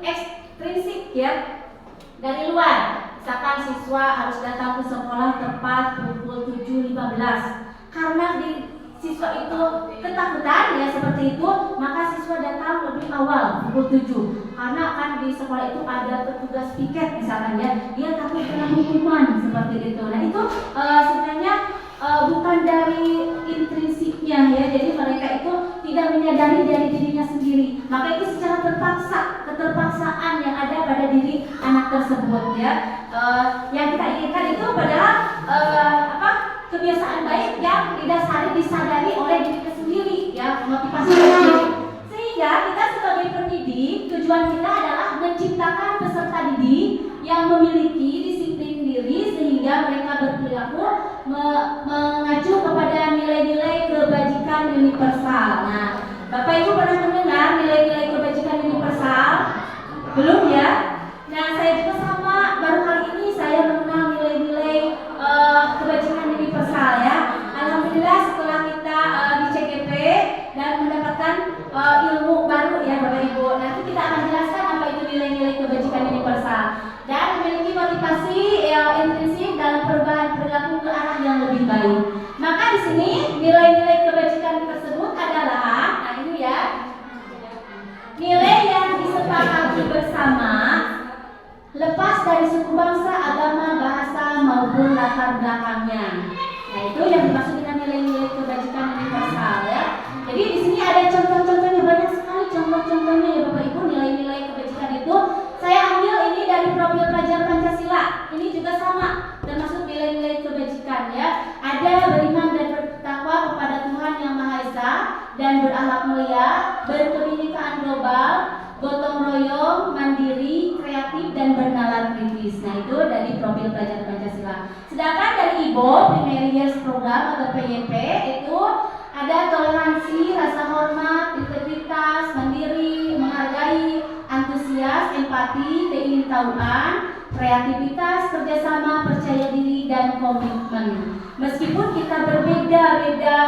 ekstrinsik ya dari luar. Misalkan siswa harus datang ke sekolah tepat pukul 7.15 karena siswa itu ketakutan ya seperti itu, maka siswa datang lebih awal pukul 7 karena kan di sekolah itu ada petugas piket misalkan ya, dia takut kena hukuman seperti itu. Nah itu sebenarnya bukan dari intrinsiknya ya, jadi mereka itu tidak menyadari dari dirinya sendiri, maka itu secara terpaksa, keterpaksaan yang ada pada diri anak tersebut ya. Yang kita inginkan itu padahal kebiasaan baik yang didasari disadari oleh diri sendiri ya, motivasi diri. Sehingga kita sebagai pendidik tujuan kita adalah menciptakan peserta didik yang memiliki disiplin diri sehingga mereka berperilaku mengacu kepada nilai-nilai kebajikan universal. Nah, Bapak Ibu pernah mendengar nilai-nilai kebajikan universal? Belum ya? Nah, saya juga sama, baru kali ini saya mengenal nilai-nilai kebajikan universal ya. Alhamdulillah setelah kita di CGP dan mendapatkan ilmu baru ya Bapak Ibu. Nanti kita akan jelaskan apa itu nilai-nilai kebajikan universal dan memiliki motivasi intrinsik dalam perubahan perilaku ke arah yang lebih baik. Maka di sini nilai-nilai kebajikan tersebut adalah, nah ini ya, nilai yang disepakati bersama lepas dari suku bangsa, agama, bahasa maupun latar belakangnya. Nah itu yang dimaksud dengan nilai-nilai kebajikan universal ya. Jadi di sini ada contoh-contohnya, banyak sekali contoh-contohnya ya Bapak Ibu. Nilai-nilai kebajikan itu saya ambil ini dari profil pelajar Pancasila. Ini juga sama, termasuk nilai-nilai kebajikan ya. Ada beriman dan bertakwa kepada Tuhan Yang Maha Esa dan berakhlak mulia, berkebinekaan global, gotong royong, mandiri, kreatif dan bernalar kritis. Nah itu dari profil pelajar Pancasila. Sedangkan dari IBO, Primary Years Program atau PYP, itu ada toleransi, rasa hormat, integritas, mandiri, menghargai, antusias, empati, keingin tahuan, kreativitas, kerjasama, percaya diri, dan komitmen. Meskipun kita berbeda-beda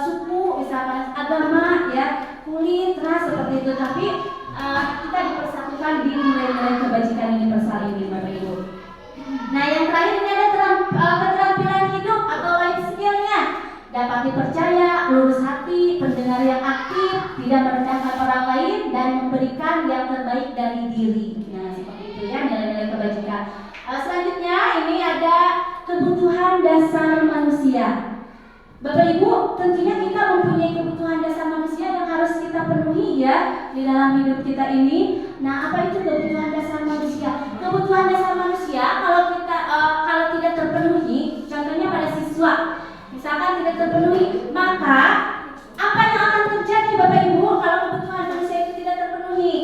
suku, misalkan agama, ya, kulit, ras, seperti itu, tapi kita dipersatukan di nilai-nilai kebajikan universal ini, Bapak Ibu. Nah, yang terakhir ini ada keterampilan hidup atau life skill-nya. Dapat dipercaya, lurus hati, pendengar yang aktif, tidak merendahkan orang lain, dan memberikan yang terbaik dari diri. Nah, seperti itu ya nilai-nilai kebajikan. Selanjutnya ini ada kebutuhan dasar manusia. Bapak Ibu, tentunya kita mempunyai kebutuhan dasar manusia yang harus kita penuhi ya di dalam hidup kita ini. Nah, apa itu kebutuhan dasar manusia? Kebutuhan dasar manusia kalau tidak terpenuhi, contohnya pada siswa, misalkan tidak terpenuhi, maka apa yang akan terjadi Bapak Ibu kalau kebutuhan manusia itu tidak terpenuhi?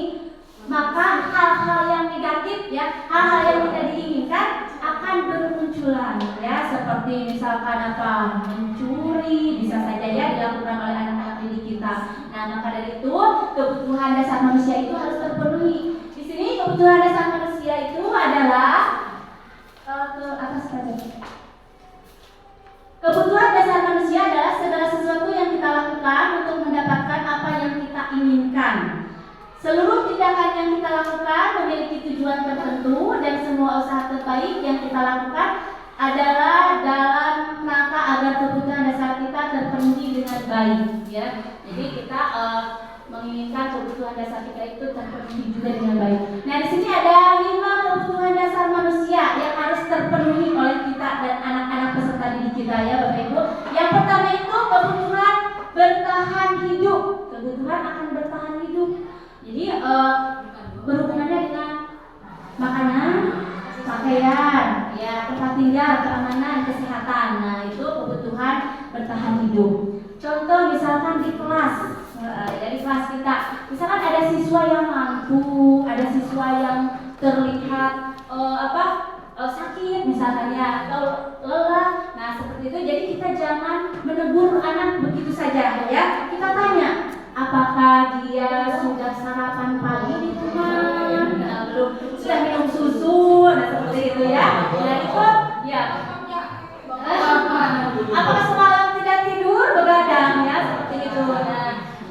Maka hal-hal yang negatif ya, hal-hal yang tidak diinginkan akan bermunculan ya, seperti misalkan mencuri, bisa saja ya dilakukan oleh anak-anak didik kita. Nah, maka dari itu kebutuhan dasar manusia itu harus terpenuhi. Di sini kebutuhan dasar manusia itu adalah ke atas saja. Kebutuhan dasar manusia adalah segala sesuatu yang kita lakukan untuk mendapatkan apa yang kita inginkan. Seluruh tindakan yang kita lakukan memiliki tujuan tertentu dan semua usaha terbaik yang kita lakukan adalah dalam rangka agar kebutuhan dasar kita terpenuhi dengan baik ya. Jadi kita menginginkan kebutuhan dasar kita itu terpenuhi juga dengan baik. Nah, di sini ada 5 kebutuhan dasar manusia yang harus terpenuhi oleh kita dan anak-anak peserta didik kita ya Bapak Ibu. Yang pertama itu kebutuhan bertahan hidup. Kebutuhan akan bertahan hidup. Jadi berhubungannya dengan makanan, pakaian, ya, tempat tinggal, keamanan, kesehatan. Nah, itu kebutuhan bertahan hidup. Contoh misalkan di kelas, dari kelas kita, misalkan ada siswa yang mampu, ada siswa yang terlihat sakit misalkan ya, atau lelah. Nah, seperti itu. Jadi kita jangan menegur anak begitu saja ya. Kita tanya, apakah dia sudah sarapan pagi di rumah? Nah, belum, sudah minum susu, nah seperti itu ya. Nah, itu ya. Apakah semalam tidak tidur begadang ya, seperti itu. Nah,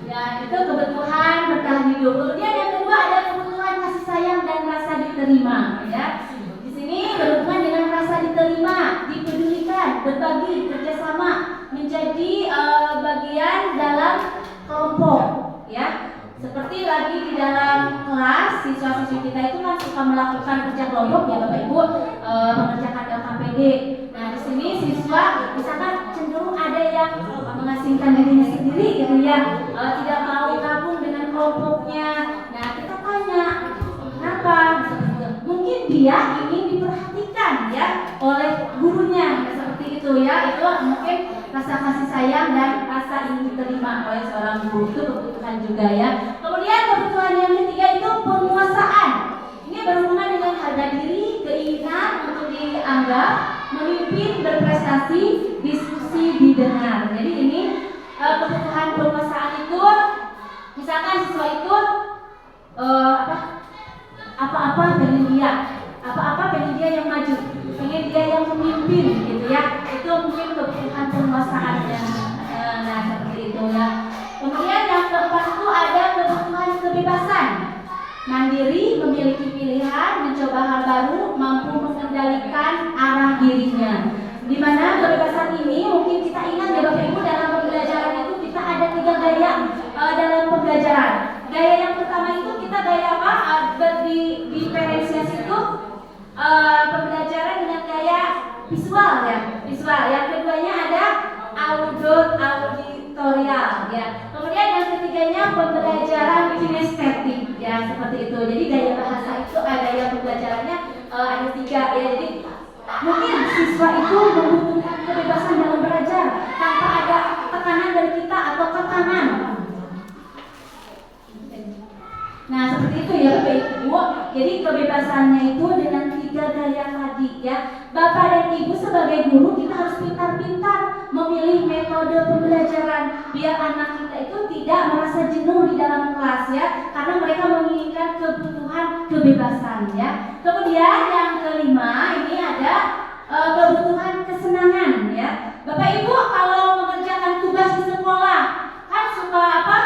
ya itu kebutuhan bertahan hidup. Kemudian yang kedua ada kebutuhan kasih sayang dan rasa diterima ya. Di sini berhubungan dengan rasa diterima, dipedulikan, berbagi, kerjasama, menjadi bagian dalam kelompok ya. Seperti lagi di dalam kelas, siswa-siswi kita itu kan suka melakukan kerja kelompok ya Bapak Ibu, mengerjakan LKPD. Nah, di sini siswa misalkan cenderung ada yang mengasingkan dirinya sendiri gitu ya, tidak mau gabung dengan kelompoknya. Nah, kita tanya, kenapa? Mungkin dia ingin diperhatikan ya oleh gurunya, seperti itu ya. Itu mungkin rasa kasih sayang dan rasa ingin diterima oleh seorang guru, itu kebutuhan juga ya. Kemudian kebutuhan yang ketiga itu penguasaan. Ini berhubungan dengan harga diri, keinginan untuk dianggap, memimpin, berprestasi, diskusi, didengar. Jadi ini kebutuhan penguasaan itu, misalkan siswa itu apa-apa pengen dia, apa-apa pengen dia yang maju, pengen dia yang memimpin gitu ya. Itu mungkin kebutuhan penguasaannya. Nah, seperti itu ya. Kemudian yang keempat itu ada kebutuhan kebebasan, mandiri, memiliki pilihan, mencoba hal baru, mampu mengendalikan arah dirinya. Di mana kebebasan ini mungkin kita ingat ya Bapak Ibu, dalam pembelajaran itu kita ada 3 gaya dalam pembelajaran. Gaya yang pertama itu kita gaya apa? Diferensiasi itu pembelajaran dengan gaya visual ya, visual. Yang keduanya ada auditorial ya. Kemudian yang ketiganya pembelajaran kinestetik ya, seperti itu. Jadi gaya bahasa itu gaya pembelajarannya ada 3 ya. Jadi mungkin siswa itu membutuhkan kebebasan dalam belajar tanpa ada tekanan dari kita atau tekanan. Nah, seperti itu ya Bapak Ibu. Jadi kebebasannya itu dengan 3 gaya tadi ya. Bapak dan Ibu sebagai guru kita harus pintar-pintar memilih metode pembelajaran biar anak kita itu tidak merasa jenuh di dalam kelas ya. Karena mereka menginginkan kebutuhan kebebasan ya. Kemudian yang kelima ini ada kebutuhan kesenangan ya. Bapak Ibu kalau mengerjakan tugas di sekolah kan suka apa?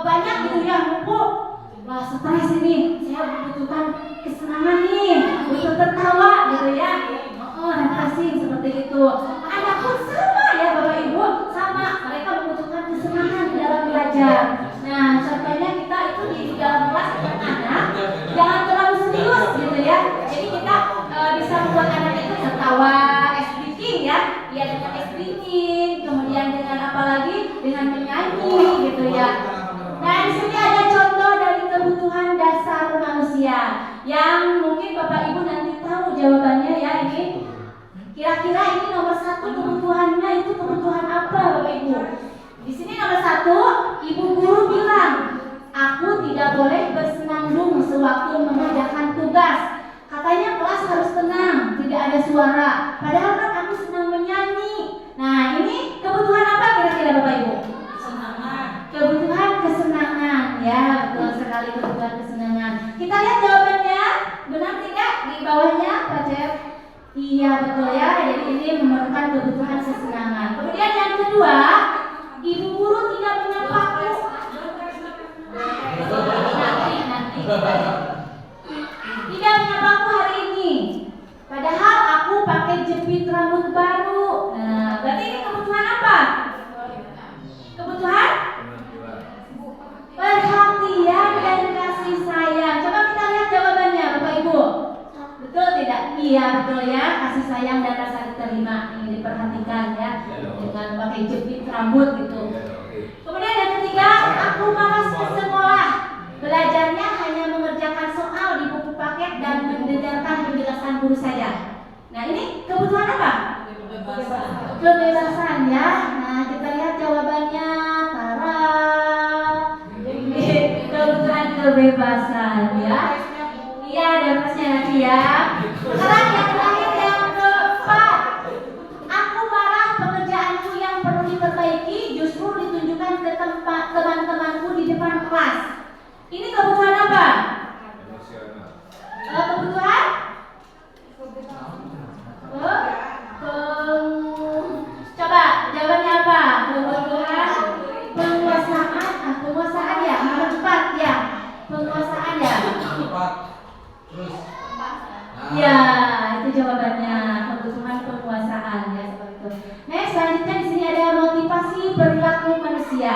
Banyak gitu ya, numpuk. Wah, stres ini. Saya membutuhkan kesenangan nih, butuh tertawa gitu ya. Refreshing seperti itu. Anak pun sama ya Bapak Ibu, sama. Mereka membutuhkan kesenangan di dalam belajar. Nah, contohnya kita itu di dalam kelas dengan anak jangan terlalu serius gitu ya. Jadi kita bisa membuat anak itu tertawa, speaking ya. Ya dengan speaking, kemudian dengan apa lagi? Dengan menyanyi gitu ya. Nah, di sini ada contoh dari kebutuhan dasar manusia yang mungkin Bapak Ibu nanti tahu jawabannya ya ini. Kira-kira ini nomor 1 kebutuhannya itu kebutuhan apa Bapak Ibu? Di sini nomor 1, Ibu guru bilang, aku tidak boleh bersenandung sewaktu mengerjakan tugas. Katanya kelas harus tenang, tidak ada suara. Padahal kan aku senang menyanyi. Nah, ini kebutuhan apa kira-kira Bapak Ibu? Kebutuhan kesenangan ya, betul sekali kebutuhan kesenangan. Kita lihat jawabannya, benar tidak di bawahnya Pak Jeff? Iya betul ya, jadi ini memerlukan kebutuhan kesenangan. Kemudian yang kedua, ibu guru tidak menyapaku. Nanti. Tidak menyapaku hari ini. Padahal aku pakai jepit rambut baru. Nah, berarti ini kebutuhan apa? Kebutuhan perhatian dan kasih sayang. Coba kita lihat jawabannya Bapak Ibu. Betul tidak? Iya betul ya, kasih sayang dan rasa diterima ini diperhatikan ya, dengan pakai jepit rambut gitu. Kemudian yang ketiga, aku malas ke sekolah. Belajarnya hanya mengerjakan soal di buku paket dan mendengarkan penjelasan guru saja. Nah ini kebutuhan apa? Kebebasan ya. Nah kita lihat jawabannya. Tara. Kebutuhan kebebasan ya. Iya, dapatnya nanti ya. Sekarang yang terakhir yang keempat. Aku marah pekerjaanku yang perlu diperbaiki justru ditunjukkan ke tempat teman-temanku di depan kelas. Ini kebutuhan apa? Kebutuhan? Coba jawabannya apa? Kebutuhan penguasaan. Penguasaan ya, nomor 4 ya. Penguasaan ya. Ya, itu jawabannya, kebutuhan penguasaan ya seperti itu. Nah, selanjutnya di sini ada motivasi perilaku manusia.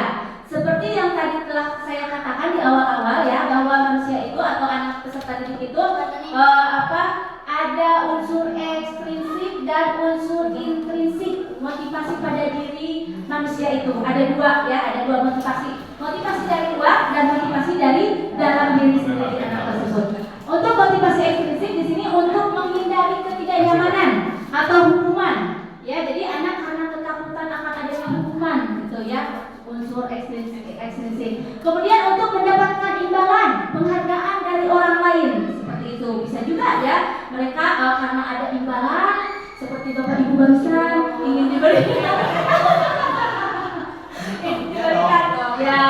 Seperti yang tadi telah saya katakan di awal-awal ya, bahwa manusia itu atau anak peserta didik itu ada unsur ekstrinsik dan unsur intrinsik. Motivasi pada diri manusia itu ada dua ya, ada dua motivasi. Motivasi dari luar dan motivasi dari dalam diri sendiri anak tersebut. Untuk motivasi ekstrinsik di sini untuk menghindari ketidaknyamanan atau hukuman. Ya, jadi anak karena ketakutan akan adanya hukuman gitu ya. Unsur ekstrinsik. Kemudian untuk mendapatkan imbalan, penghargaan dari orang lain. Seperti itu. Bisa juga ya. Mereka karena ada imbalan seperti Bapak Ibu barusan ingin diberikan ya,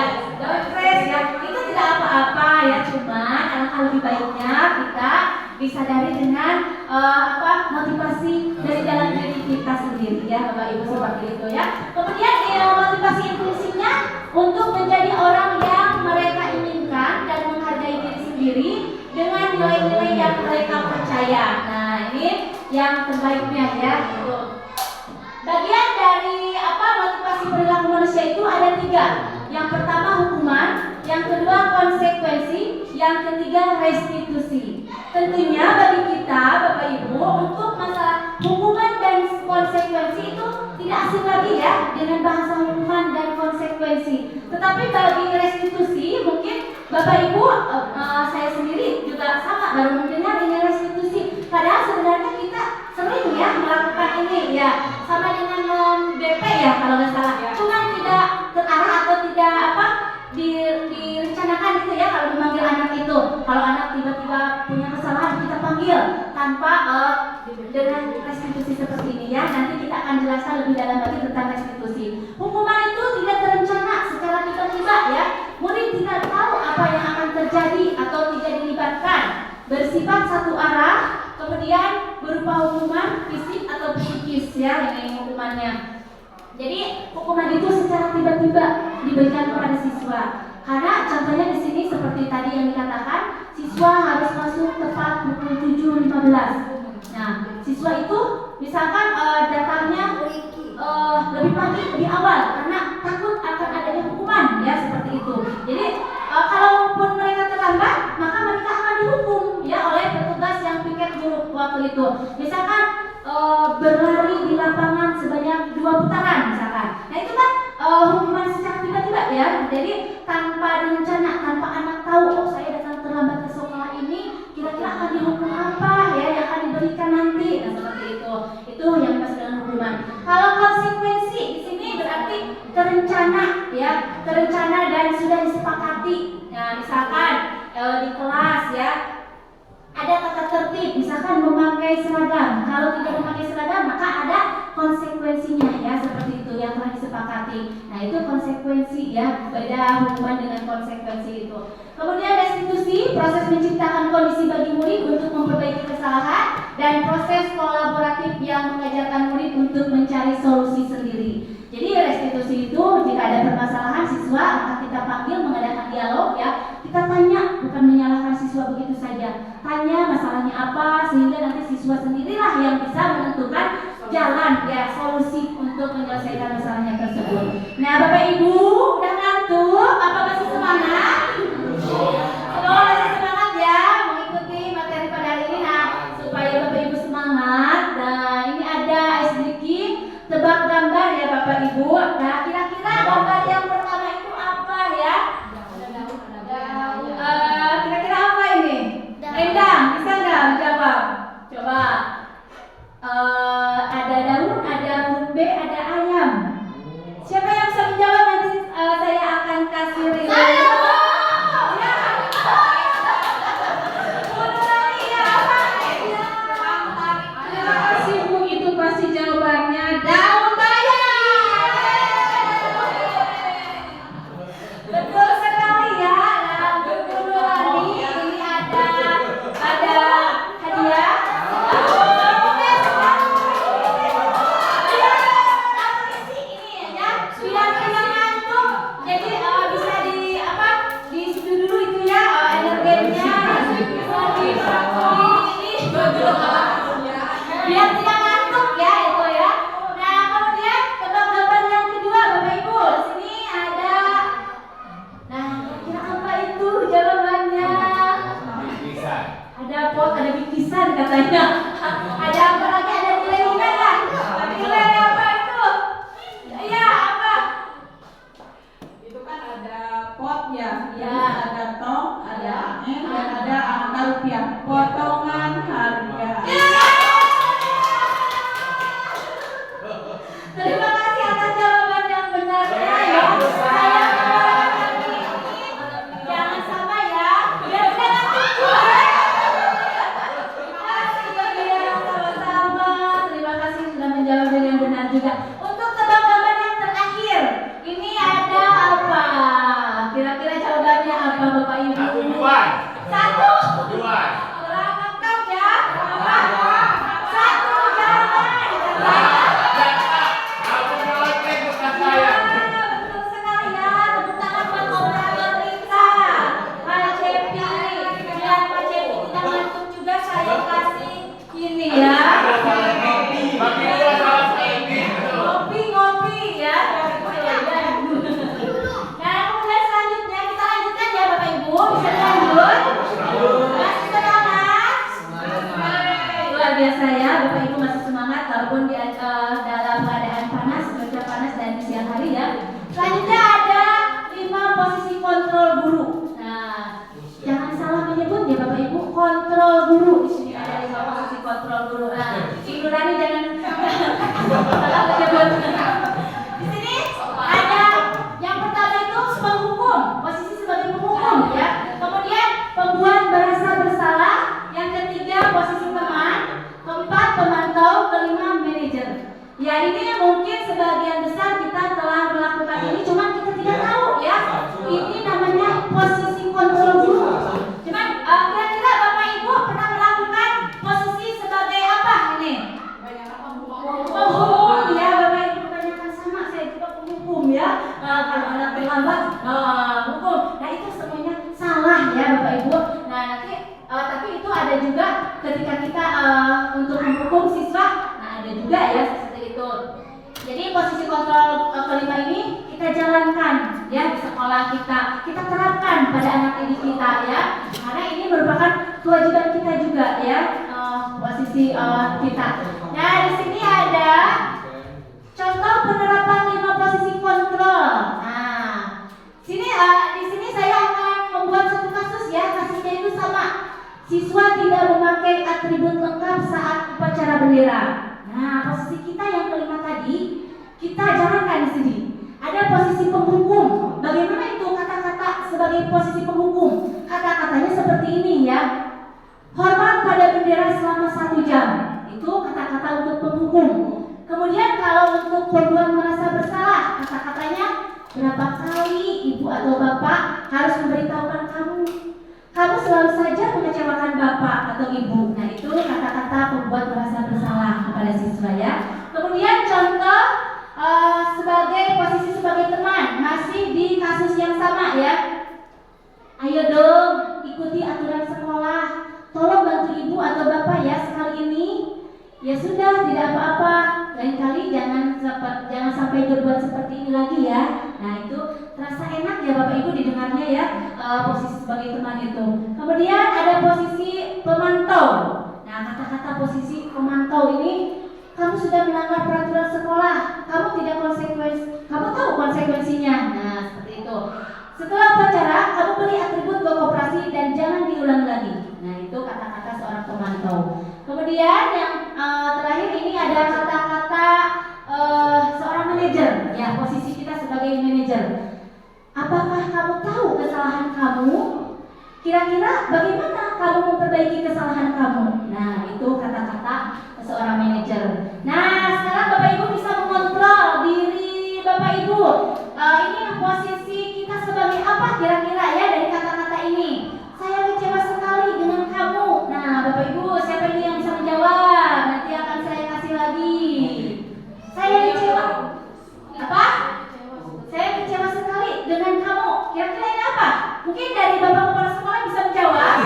fresh ya. Itu tidak apa-apa ya, cuman alangkah lebih baiknya kita disadari dengan motivasi dari dalam diri kita sendiri ya Bapak Ibu seperti itu ya. Kemudian motivasi intrinsiknya untuk menjadi orang yang mereka inginkan dan menghargai diri sendiri dengan nilai-nilai yang mereka percaya. Nah ini yang terbaiknya ya. Bagian dari motivasi perilaku manusia itu ada 3. Yang pertama hukuman, yang kedua konsekuensi, yang ketiga restitusi. Tentunya bagi kita Bapak Ibu untuk masalah hukuman dan konsekuensi itu tidak asing lagi ya dengan bahasa hukuman dan konsekuensi. Tetapi bagi restitusi mungkin Bapak Ibu saya sendiri juga sama baru mendengar ini restitusi. Padahal sebenarnya kita sering ya melakukan ini ya, sama dengan BP ya kalau nggak salah. Cuman tidak terarah atau tidak direncanakan gitu ya kalau memanggil anak itu. Kalau anak tiba-tiba punya kesalahan kita panggil tanpa dengan restitusi seperti ini ya. Nanti kita akan jelaskan lebih dalam lagi tentang restitusi. Hukuman itu tidak terencana secara tiba-tiba ya. Murid tidak tahu apa yang akan terjadi atau tidak dilibatkan. bersifat satu arah, kemudian berupa hukuman fisik atau psikis ya, ini hukumannya. Jadi hukuman itu secara tiba-tiba diberikan kepada siswa. Karena contohnya di sini seperti tadi yang dikatakan, siswa harus masuk tepat pukul 7.15. Nah, siswa itu misalkan datangnya lebih pagi, lebih awal karena takut akan adanya hukuman ya, seperti itu. Jadi kalaupun mereka terlambat, maka mereka akan dihukum ya oleh petugas yang piket guru waktu itu. Misalkan berlari di lapangan sebanyak 2 putaran misalkan. Nah itu kan hukuman secara tiba-tiba ya. Jadi tanpa rencana, tanpa anak tahu, oh saya datang terlambat ke sekolah ini, kira-kira akan dihukum apa ya yang akan diberikan nanti. Nah seperti itu. Itu yang dimaksud dengan hukuman. Kalau konsekuensi di sini berarti terencana ya, terencana dan sudah disepakati. Nah misalkan di kelas ya, ada tata tertib, misalkan memakai seragam. Kalau tidak memakai seragam, maka ada konsekuensinya ya, seperti itu yang telah disepakati. Nah itu konsekuensi ya, beda hukuman dengan konsekuensi itu. Kemudian restitusi, proses menciptakan kondisi bagi murid untuk memperbaiki kesalahan, dan proses kolaboratif yang mengajarkan murid untuk mencari solusi sendiri. Jadi restitusi itu jika ada permasalahan siswa, maka kita panggil mengadakan dialog ya. Kita tanya, bukan menyalahkan siswa begitu saja. Tanya masalahnya apa, sehingga nanti siswa sendirilah yang bisa menentukan jalan ya, solusi untuk menyelesaikan masalahnya tersebut. Nah Bapak Ibu udah ngantuk? Apa masih semangat? Kalau masih semangat ya mengikuti materi pada hari ini. Nah supaya Bapak Ibu semangat, nah ini ada sedikit tebak gambar ya Bapak Ibu. Nah kira-kira gambar yang pertama itu apa ya? Kira-kira apa ini? Endang, bisa nggak menjawab? Coba. Ada daun, ada huruf B, ada ayam. Siapa yang bisa menjawab? Nanti saya akan kasih relay. Terima kasih Bu, itu pasti jawabannya daun bayam. Betul sekali ya. Nah, Bu Nurani, ini ada hadiah. Biar tidak ngantuk ya itu ya. Nah kemudian tebak gambar yang kedua Bapak Ibu. Di sini ada. Nah kira apa itu jawabannya? Ada pot, ada bikisan katanya. Ada apa lagi? Ada nilai-nilai kan? Nilai apa itu? Iya apa? Itu kan ada pot ya, Ya. ada tong, ada dan ada angka rupiah. Potongan harga. Terima kasih atas jawaban yang benarnya ya. Saya lagi jangan sama ya. Biar kita ngantuk. Terima kasih ya, sama-sama. Terima kasih sudah menjawab dengan benar juga. Untuk tebak gambar yang terakhir, ini ada apa? Kira-kira jawabannya apa Bapak Ibu? Satu. Kurang lengkap ya. Apa? Satu jangan. Betul sekali ya. Tepuk tangan buat operator Rita, Pak Cepi. Biar Pak Cepi tidak ngantuk juga, saya kasih ini ya. Ngopi ya. Nah kemudian selanjutnya kita lanjutkan ya Bapak Ibu. Bisa lanjut. Masih semangat? Luar biasa ya Bapak Ibu, masih semangat walaupun di dalam keadaan panas, cuaca panas dan di siang hari ya. Selanjutnya ada 5 posisi kontrol guru. Nah, jangan salah menyebut ya Bapak Ibu, kontrol guru. Di sini ada 5 posisi kontrol guru. Nah, Ibu Rani jangan salah menyebut. Di sini ada yang pertama itu penghukum, posisi sebagai penghukum ya. Kemudian pembuat merasa bersalah. Yang ketiga posisi teman. Keempat pemantau. Kelima manajer. Ya ini mungkin sebagian besar kita telah melakukan ini, cuman kita tidak tahu ya. Ini namanya posisi kontrol guru. Cuman kira-kira Bapak Ibu itu. Jadi posisi kontrol kelima ini kita jalankan ya di sekolah kita terapkan pada anak didik kita ya, karena ini merupakan kewajiban kita juga ya, posisi kita. Nah di sini ada contoh penerapan 5 posisi kontrol. Nah di sini saya akan membuat satu kasus ya, kasusnya itu sama. Siswa tidak memakai atribut lengkap saat upacara bendera. Nah, posisi kita yang kelima tadi kita jalankan di sini. Ada posisi penghukum. Bagaimana itu kata-kata sebagai posisi penghukum? Kata-katanya seperti ini ya. Hormat pada bendera selama 1 jam. Itu kata-kata untuk penghukum. Kemudian kalau untuk perbuatan merasa bersalah, kata-katanya berapa kali ibu atau bapak harus memberitahukan kamu selalu saja mengecewakan bapak atau ibu. Nah itu kata-kata pembuat merasa bersalah kepada siswa ya. Kemudian contoh sebagai posisi sebagai teman, masih di kasus yang sama ya. Ayo dong ikuti aturan sekolah. Tolong bantu ibu atau bapak ya sekali ini. Ya sudah, tidak apa-apa. Lain kali jangan sampai berbuat seperti ini lagi ya. Nah itu terasa enak ya Bapak Ibu didengarnya ya, posisi sebagai teman itu. Kemudian ada posisi pemantau. Nah kata-kata posisi pemantau ini, kamu sudah melanggar peraturan sekolah, kamu tahu konsekuensinya. Nah seperti itu. Setelah upacara, kamu beli atribut ke koperasi dan jangan diulang lagi. Nah itu kata-kata seorang pemantau. Kemudian yang terakhir ini ada kata-kata seorang manajer. Ya posisi kita sebagai manajer. Apakah kamu tahu kesalahan kamu? Kira-kira bagaimana kamu memperbaiki kesalahan kamu? Nah itu kata-kata seorang manajer. Nah sekarang Bapak Ibu bisa mengontrol diri Bapak Ibu. Ini posisi kita sebagai apa kira-kira ya dari kata-kata ini? Saya kecewa sekali dengan kamu. Nah Bapak Ibu siapa ini yang bisa menjawab? Nanti akan saya kasih lagi. Saya kecewa. Apa? Saya kecewa sekali dengan kamu. Kira-kira ini apa? Mungkin dari Bapak Kepala Sekolah bisa menjawab.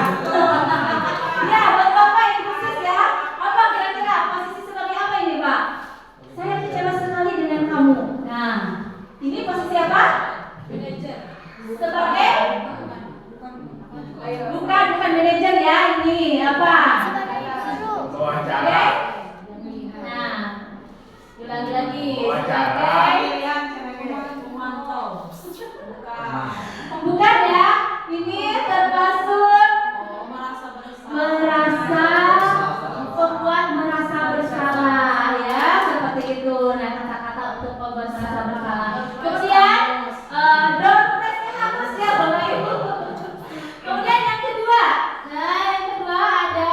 Ya buat Bapak ini khusus ya. Apa kira-kira posisi sebagai apa ini Pak? Saya kecewa sekali dengan kamu. Nah ini posisi apa? Sebagai bukan manajer ya, ini apa? Oke. Nah, ulangi lagi. Sebagai pemantau. Bukan ya, ini termasuk membuat merasa bersalah ya, seperti itu. Nah, kata-kata untuk membuat merasa bersalah. Kemudian door prize-nya hapus ya Bapak Ibu. Kemudian yang kedua, ada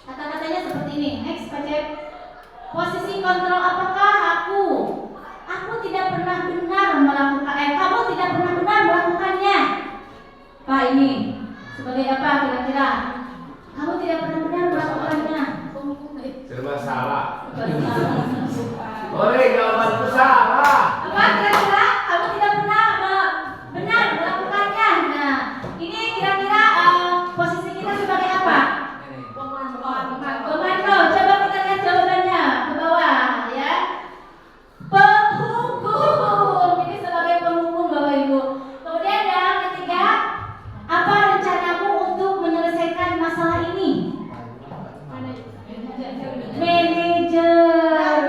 kata-katanya seperti ini. Next Pak Cep. Posisi kontrol apakah aku tidak pernah benar melakukan kamu tidak pernah benar melakukannya. Pak ini sebagai apa kira-kira? Kamu tidak pernah benar melakukannya. Serba salah. Boleh jawaban salah. Apa kira-kira? Kamu tidak pernah benar melakukannya. Nah, ini kira-kira posisi kita sebagai apa? Pemantau. Coba kita lihat jawabannya ke bawah ya. Penghukum. Ini sebagai penghukum Bapak Ibu. Kemudian yang ketiga, apa rencanamu untuk menyelesaikan masalah ini? Manajer.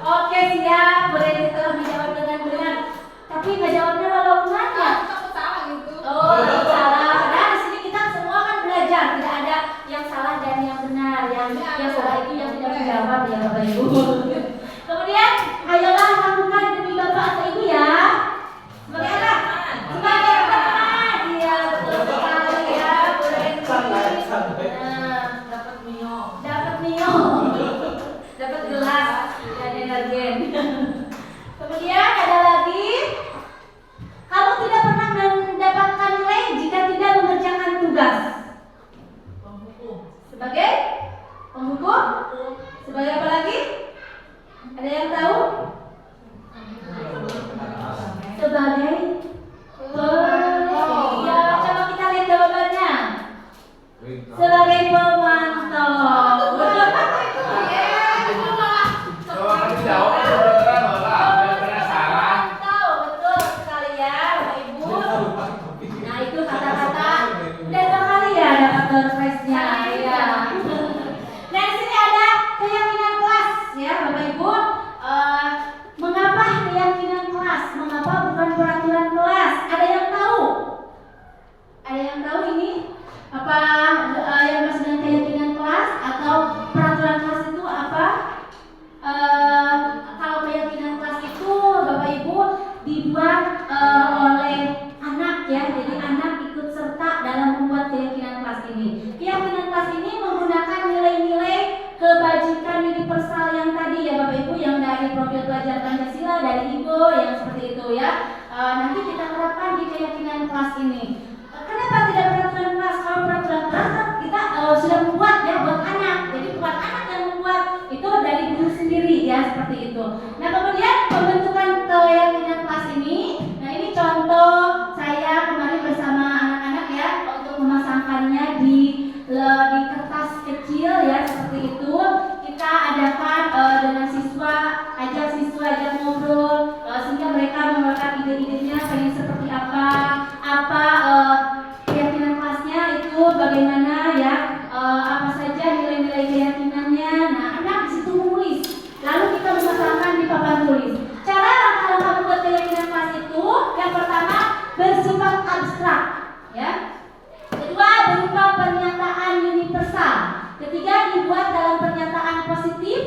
Oke siap, boleh dijawab dengan benar. Tapi nggak jawabnya lalu nanya. Oh, takut salah. Padahal di sini kita semua kan belajar, tidak ada yang salah dan yang benar. Yang salah itu yang tidak menjawab ya Bapak Ibu. Kemudian, ayolah lakukan demi Bapak atau Ibu ya. Sebagai apa? Sebagai teman. Iya betul sekali ya. Dapat mio. Dapat gelas dan energen. Kemudian ada lagi, kamu tidak pernah mendapatkan nilai jika tidak mengerjakan tugas. Sebagai penghukum? Sebagai apa lagi? Ada yang tahu? Sebagai ya, coba kita lihat jawabannya. Sebagai pemantau. Bapak Ibu, mengapa keyakinan kelas? Mengapa bukan peraturan kelas? Ada yang tahu? Ada yang tahu ini? Apa yang dimaksud dengan keyakinan kelas atau peraturan kelas itu apa? Kalau keyakinan kelas itu Bapak Ibu dibuat oleh anak ya, jadi anak ikut serta dalam membuat keyakinan kelas ini. Keyakinan kelas ini menggunakan nilai-nilai kebajikan universal yang tadi ya Bapak Ibu, yang dari profil pelajar Pancasila, dari IBO yang seperti itu ya. Nanti kita terapkan di keyakinan kelas ini. Kenapa tidak peraturan kelas? Kalau peraturan kelas kita sudah membuat ya buat anak, jadi bukan anak yang membuat, itu dari guru sendiri ya seperti itu. Nah kemudian pembentukan keyakinan kelas ini, nah ini contoh saya kemarin bersama anak-anak ya untuk memasangkannya di kertas kecil ya seperti itu. Kita adakan dengan siswa, ajak ngobrol sehingga mereka mengeluarkan ide-idenya pengen seperti apa keyakinan kelasnya itu bagaimana ya, apa saja nilai-nilai keyakinannya. Nah anak di situ menulis, lalu kita memasangkan di papan tulis. Cara langkah-langkah membuat keyakinan kelas itu, yang pertama bersifat abstrak ya, kedua berupa pernyataan universal, ketiga dibuat dalam pernyataan positif,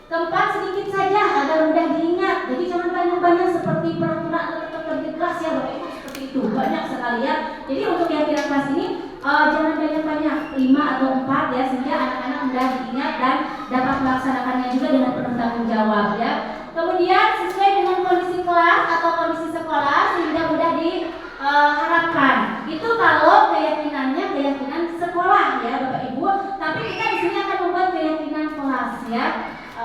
keempat sedikit saja agar mudah diingat, jadi jangan banyak-banyak seperti peraturan atau tertib kelas ya Bapak Ibu, seperti itu banyak sekali ya. Jadi untuk keyakinan kelas ini jangan banyak-banyak, 5 atau 4 ya, sehingga anak-anak mudah diingat dan dapat melaksanakannya juga dengan penuh tanggung jawab ya. Kemudian sesuai dengan kondisi kelas atau kondisi sekolah sehingga mudah diharapkan. Itu kalau keyakinannya keyakinan sekolah ya Bapak Ibu. Tapi kita di sini akan membuat keyakinan kelas ya,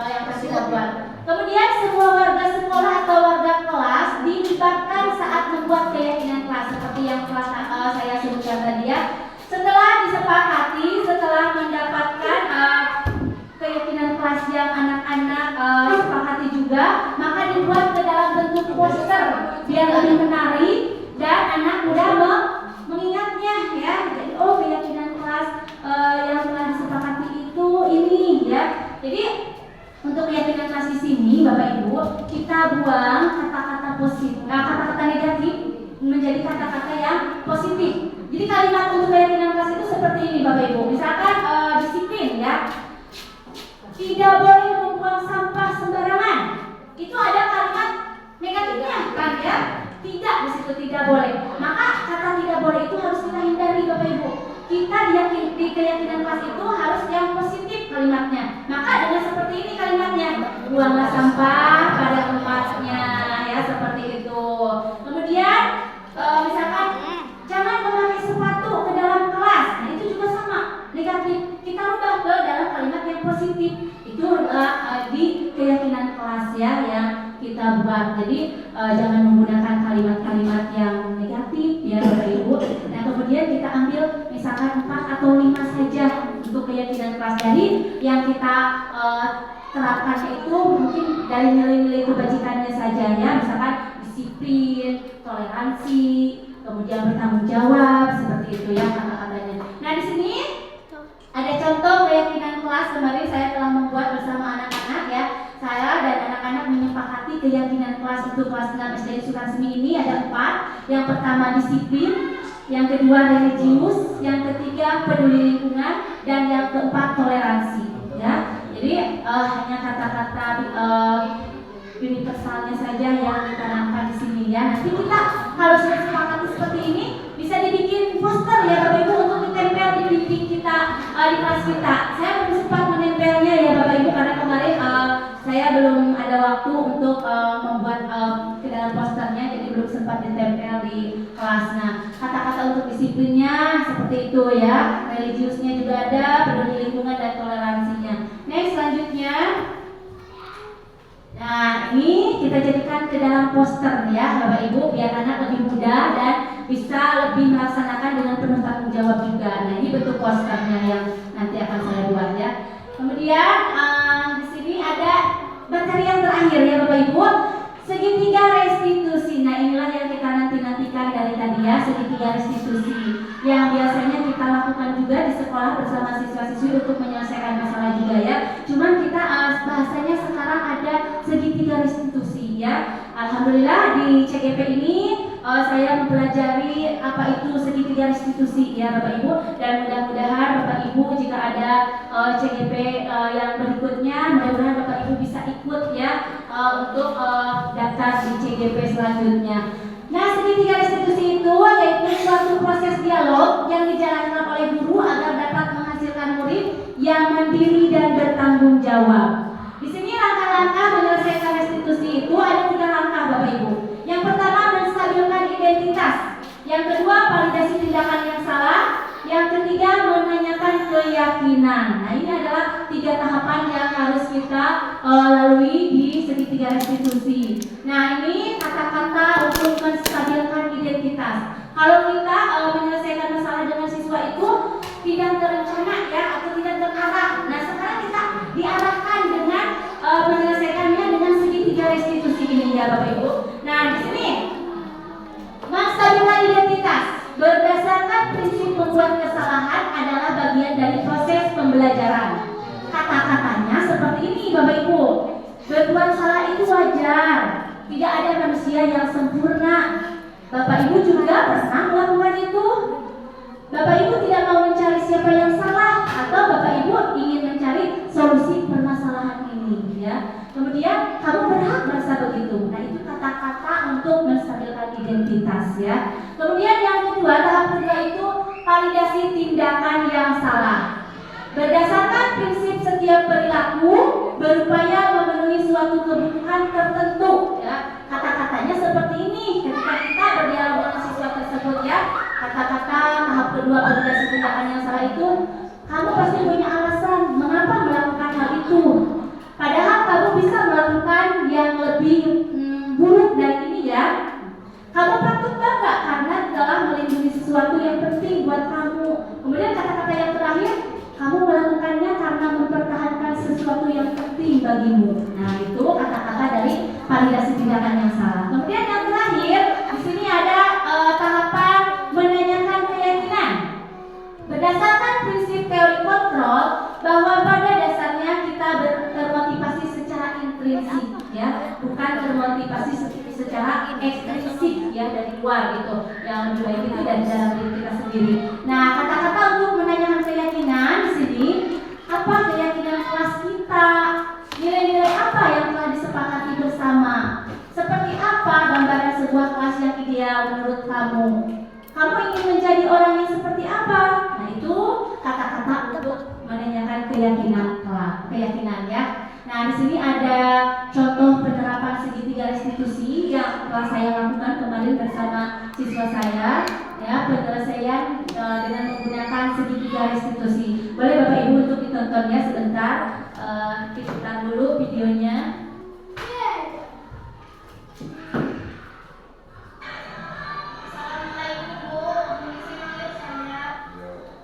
yang pasti kita buat. Kemudian semua warga sekolah atau warga kelas dilibatkan saat membuat keyakinan kelas seperti yang telah saya sebutkan tadi ya. Setelah disepakati, setelah mendapatkan keyakinan kelas yang anak-anak sepakati juga, maka dibuat ke dalam bentuk poster biar lebih menarik dan anak mudah mengingatnya ya. Jadi keyakinan kelas yang telah disepakati itu ini ya. Jadi untuk keyakinan kelas di sini Bapak Ibu, kita buang kata-kata positif, kata-kata negatif menjadi kata-kata yang positif. Jadi kalimat untuk keyakinan kelas itu seperti ini Bapak Ibu. Misalkan disiplin ya, tidak boleh membuang sampah sembarangan. Itu ada kalimat negatifnya kan ya? Tidak, di situ tidak boleh. Maka kata tidak boleh itu harus kita hindari Bapak Ibu. Kita di keyakinan kelas itu harus yang positif kalimatnya. Maka dengan seperti ini kalimatnya, buanglah sampah pada tempatnya ya, seperti itu. Kemudian misalkan jangan memakai sepatu ke dalam kelas. Nah itu juga sama, negatif. Kita rubah ke dalam kalimat yang positif. Itu di keyakinan kelas ya yang kita buat. Jadi jangan menggunakan kalimat-kalimat yang negatif ya Bapak Ibu. Nah kemudian kita ambil misalkan 4 atau 5 saja untuk keyakinan kelas. Jadi yang kita terapkan itu mungkin dari nilai-nilai kebajikannya saja ya. Misalkan disiplin, toleransi, kemudian bertanggung jawab, seperti itu ya kata-katanya. Nah di sini ada contoh keyakinan kelas. Kemarin saya telah membuat bersama anak-anak ya. Saya dan anak-anak menyepakati keyakinan kelas untuk kelas 6 SD Sukaresmi ini ada 4. Yang pertama disiplin, yang kedua religius, yang ketiga peduli lingkungan, dan yang keempat toleransi ya. Jadi hanya kata-kata universalnya saja yang ditanamkan di sini ya. Nanti kita kalau sudah sepakati seperti ini bisa dibikin poster ya Bapak Ibu untuk ditempel di dinding kita di kelas kita. Saya belum sempat menempelnya ya Bapak Ibu karena kemarin saya belum ada waktu untuk membuat ke dalam posternya, jadi belum sempat ditempel di kelas. Nah kata-kata untuk disiplinnya seperti itu ya, religiusnya juga ada, peduli lingkungan dan toleransinya. Next selanjutnya. Nah ini kita jadikan ke dalam poster ya Bapak Ibu biar anak lebih mudah dan bisa lebih melaksanakan dengan penuh tanggung jawab juga. Nah ini bentuk posternya yang nanti akan saya buat ya. Kemudian di sini ada materi yang terakhir ya Bapak Ibu, segitiga restitusi. Nah inilah yang kita nantikan dari tadi ya, segitiga restitusi yang biasanya kita lakukan juga di sekolah bersama siswa-siswi untuk menyelesaikan masalah juga ya. Cuman kita bahasanya sekarang ada Alhamdulillah di CGP ini saya mempelajari apa itu segitiga restitusi ya Bapak Ibu, dan mudah-mudahan Bapak Ibu jika ada CGP yang berikutnya, mudah-mudahan Bapak Ibu bisa ikut ya untuk daftar di CGP selanjutnya. Nah, segitiga restitusi itu yaitu suatu proses dialog yang dijalankan oleh guru agar dapat menghasilkan murid yang mandiri dan bertanggung jawab. Di sini langkah-langkah menyelesaikan restitusi itu ada 3 langkah Bapak Ibu. Yang pertama, menstabilkan identitas. Yang kedua, validasi tindakan yang salah. Yang ketiga, menanyakan keyakinan. Nah, ini adalah 3 tahapan yang harus kita lalui di segitiga restitusi. Nah, ini kata-kata untuk menstabilkan identitas. Kalau kita menyelesaikan masalah dengan siswa itu tidak terencana ya, atau tidak terarah. Nah, sekarang kita diarahkan dengan menyelesaikannya dengan segitiga restitusi ini ya Bapak Ibu. Nah, di sini menstabilkan identitas berdasarkan prinsip membuat kesalahan adalah bagian dari proses pembelajaran. Kata-katanya seperti ini Bapak Ibu. Berbuat salah itu wajar. Tidak ada manusia yang sempurna. Bapak Ibu juga pernah melakukan itu. Bapak Ibu tidak mau mencari siapa yang salah, atau Bapak Ibu ingin mencari solusi permasalahan ini ya. Kemudian kamu berhak merasa begitu. Nah, itu kata-kata untuk menstabilkan identitas ya. Kemudian yang kedua, tahap kedua itu validasi tindakan yang salah. Berdasarkan prinsip setiap perilaku berupaya memenuhi suatu kebutuhan tertentu ya. Kata-katanya seperti ini ketika kita berdialog dengan siswa tersebut ya. Kata-kata tahap kedua validasi tindakan yang salah itu, kamu pasti punya alasan mengapa melakukan hal itu. Padahal kamu bisa melakukan yang lebih buruk dari ini ya. Kamu patut bangga karena telah melindungi sesuatu yang penting buat kamu. Kemudian kata-kata yang terakhir, kamu melakukannya karena mempertahankan sesuatu yang penting bagimu. Nah, itu kata-kata dari validasi tindakan yang salah. Kemudian yang terakhir, di sini ada tahapan menanyakan keyakinan. Berdasarkan prinsip teori kontrol, bahwa pada dasarnya kita termotivasi secara intrinsik ya, bukan termotivasi secara ekstrinsik ya, dari luar gitu. Yang lebih baik itu dari dalam diri kita sendiri. Nah, kata-kata untuk menanyakan keyakinan di sini, apa keyakinan kelas kita? Nilai-nilai apa yang telah disepakati bersama? Seperti apa gambaran sebuah kelas yang ideal menurut kamu? Kamu ingin menjadi orang yang seperti apa? Nah, itu kata-kata untuk menanyakan keyakinan ya. Nah, di sini ada contoh penerapan segitiga restitusi yang telah saya lakukan kemarin bersama siswa saya ya, penyelesaian dengan menggunakan segitiga restitusi. Boleh Bapak Ibu untuk ditonton ya sebentar. Kita dulu videonya.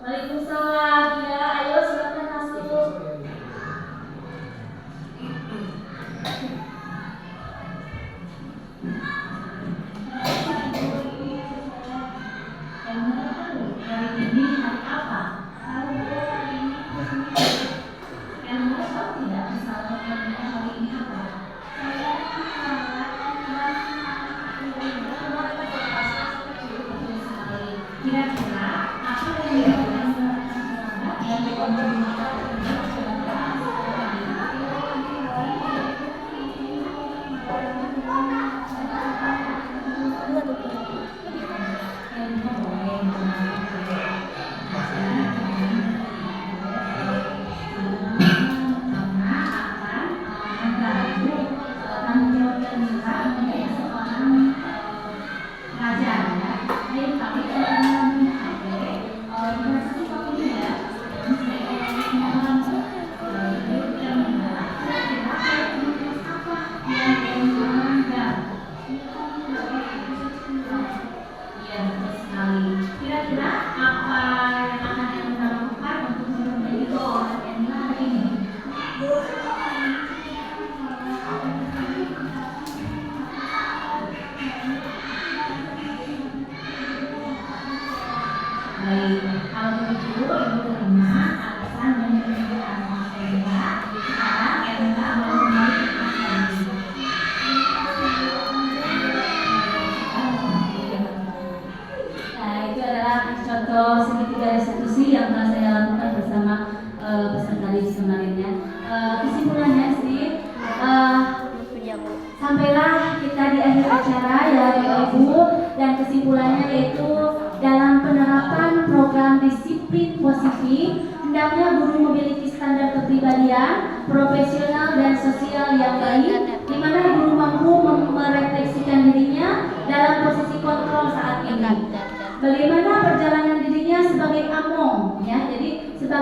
Waalaikumsalam. Ya, ayo silakan masuk. Hari ini hari apa? Hari ini. Yang mana tahu tidak masalah hari ini apa? Kira-kira apa yang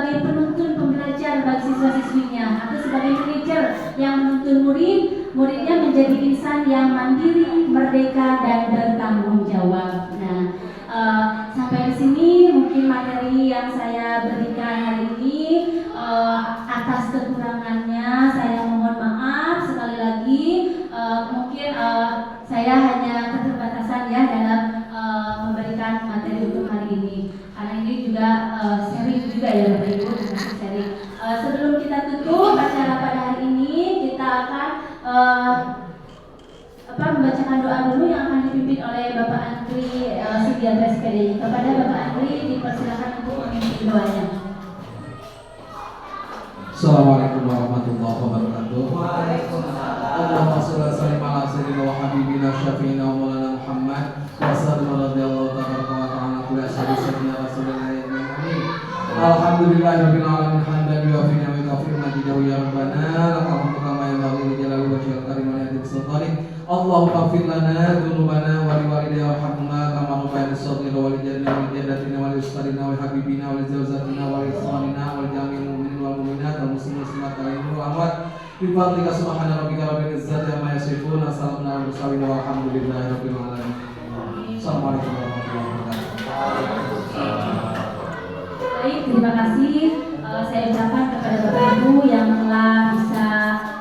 sebagai penuntun pembelajar bagi siswa-siswinya atau sebagai manajer yang menuntun muridnya menjadi insan yang mandiri, merdeka, dan bertanggung jawab. Nah, sampai di sini mungkin materi yang saya berikan hari ini. Atas kekurangannya saya mohon maaf sekali lagi. Mungkin saya hanya keterbatasan ya dalam memberikan materi untuk hari ini. Karena ini juga sharing juga ya Bapak Ibu, sharing. Sebelum kita tutup acara pada hari ini, kita akan membacakan doa dulu yang akan dipimpin oleh Bapak Andri Sugianto SPD. Kepada Bapak Andri dipersilakan untuk memimpin doanya. Assalamualaikum warahmatullahi wabarakatuh. Waalaikumsalam. Allahumma shalli wa sallim ala sayyidina wa habibina syafiina wa maulana Muhammad wa sallallahu radhiyallahu ta'ala kulli asyhadu sayyidina rasulullah amin. Alhamdulillahirabbil alamin hamdan yuwafi ni'mati wa majidahu ya rabbana lakal hamdu kama yanbaghi li jalali wajhikal karim wa li sultanik. Allahumma ighfir lana dzunubana wa li walidayna warhamhuma kama rabbayana shaghira wa li jaddatina wa li ustadina wa habibina wa li zawjatina wa li ikhwanina wa li jami'il mu'minin wal mu'minat wal muslimin muslimat wal amwat bi fadlika subhana rabbika rabbil izzati amma yasifun wa salamun alal mursalin walhamdulillahi rabbil alamin. Assalamualaikum warahmatullahi wabarakatuh. Baik, terima kasih. Saya ucapkan kepada Bapak Ibu yang telah bisa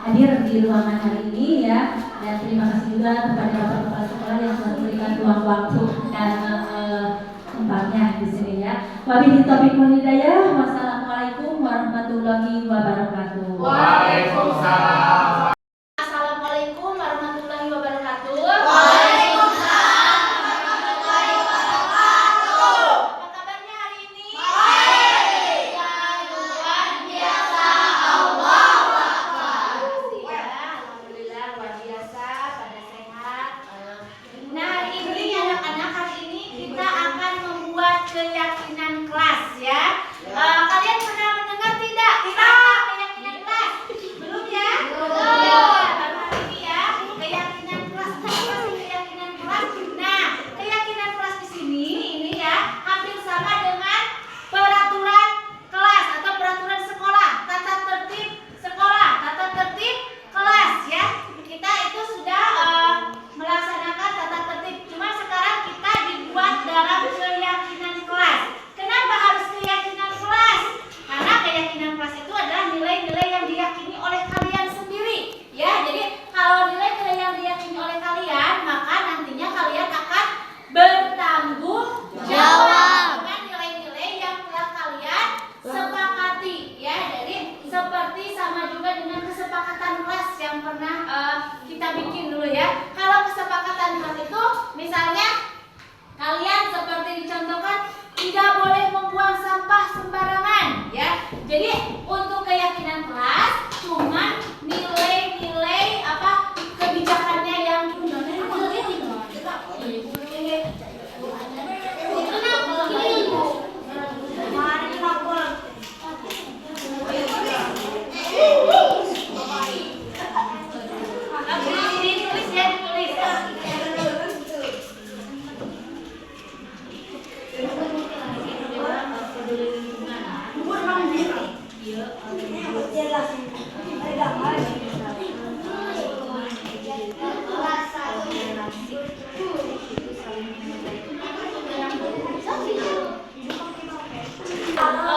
hadir di ruangan hari ini ya, dan terima kasih juga kepada Bapak Kepala Sekolah yang telah memberikan ruang waktu dan tempatnya di sini ya. Wabillahi taufiq wal hidayah. Wassalamualaikum warahmatullahi wabarakatuh. Waalaikumsalam. Assalamualaikum warahmatullahi wabarakatuh. Keyakinan kelas ya. Kalian pernah mendengar tidak kata keyakinan kelas? Belum ya? Belum. Baru hari ini ya. Keyakinan kelas. Apa sih keyakinan kelas? Nah, keyakinan kelas di sini ini ya hampir sama dengan peraturan kelas atau peraturan sekolah, tata tertib sekolah, tata tertib kelas ya. Kita itu sudah melaksanakan tata tertib. Cuma sekarang kita dibuat dalam keyakinan kelas. Kenapa harus keyakinan kelas? Karena keyakinan kelas itu adalah nilai-nilai yang diyakini oleh kalian sendiri ya. Jadi kalau nilai-nilai yang diyakini oleh kalian, maka nantinya kalian akan bertanggung jawab dengan nilai-nilai yang telah kalian sepakati ya. Jadi seperti sama juga dengan kesepakatan kelas yang pernah kita bikin dulu ya. Kalau kesepakatan kelas itu misalnya kalian seperti dicontohkan tidak boleh membuang sampah sembarangan ya. Jadi untuk keyakinan kelas cuma nilai-nilai kebijakannya yang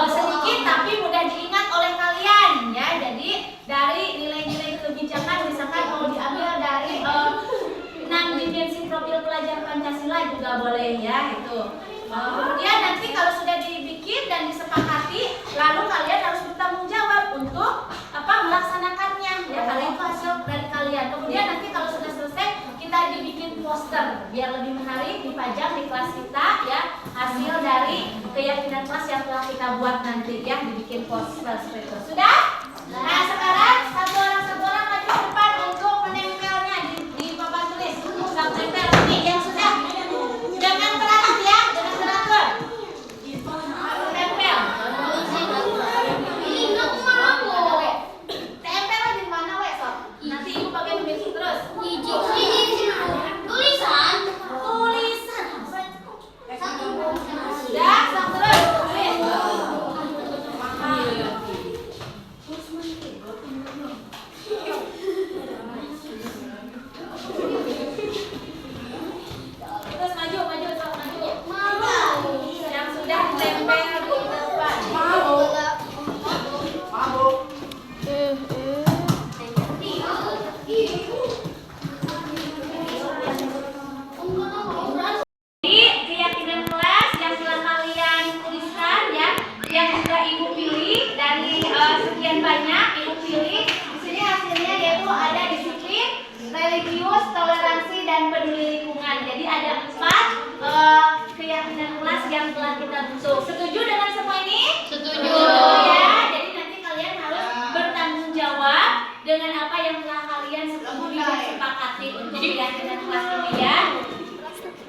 sedikit tapi mudah diingat oleh kalian ya. Jadi dari nilai-nilai kebijakan misalkan mau diambil dari 6 dimensi profil pelajar Pancasila juga boleh ya itu. Kemudian nanti kalau sudah dibikin dan disepakati, lalu kalian harus bertanggung jawab untuk melaksanakannya ya, karena itu hasil dari kalian. Kemudian nanti kalau sudah selesai kita dibikin poster biar lebih menarik, dipajang di kelas kita ya, hasil dari keyakinan kelas yang telah kita buat nanti ya, dibikin poster seperti itu. Sudah? Nah sekarang satu orang maju ke depan untuk menempelnya di papan tulis. Tempel ini yang sudah. Jangan teratur ya, jangan teratur. Tempel. Tempel di mana we sob? Nanti ibu pakai nulis terus. Tulisan. Sudah, sang terus. Tulis. religius, toleransi, dan peduli lingkungan. Jadi ada 4 keyakinan kelas yang telah kita bentuk. Setuju dengan semua ini? Setuju. Ya. Jadi nanti kalian harus bertanggung jawab dengan apa yang telah kalian sepakati dan sepakati untuk keyakinan kelas ini ya.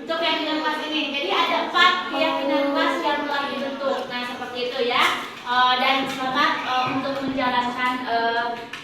Untuk keyakinan kelas ini. Jadi ada 4 keyakinan kelas yang telah dibentuk. Nah seperti itu ya. Dan selamat untuk menjalankan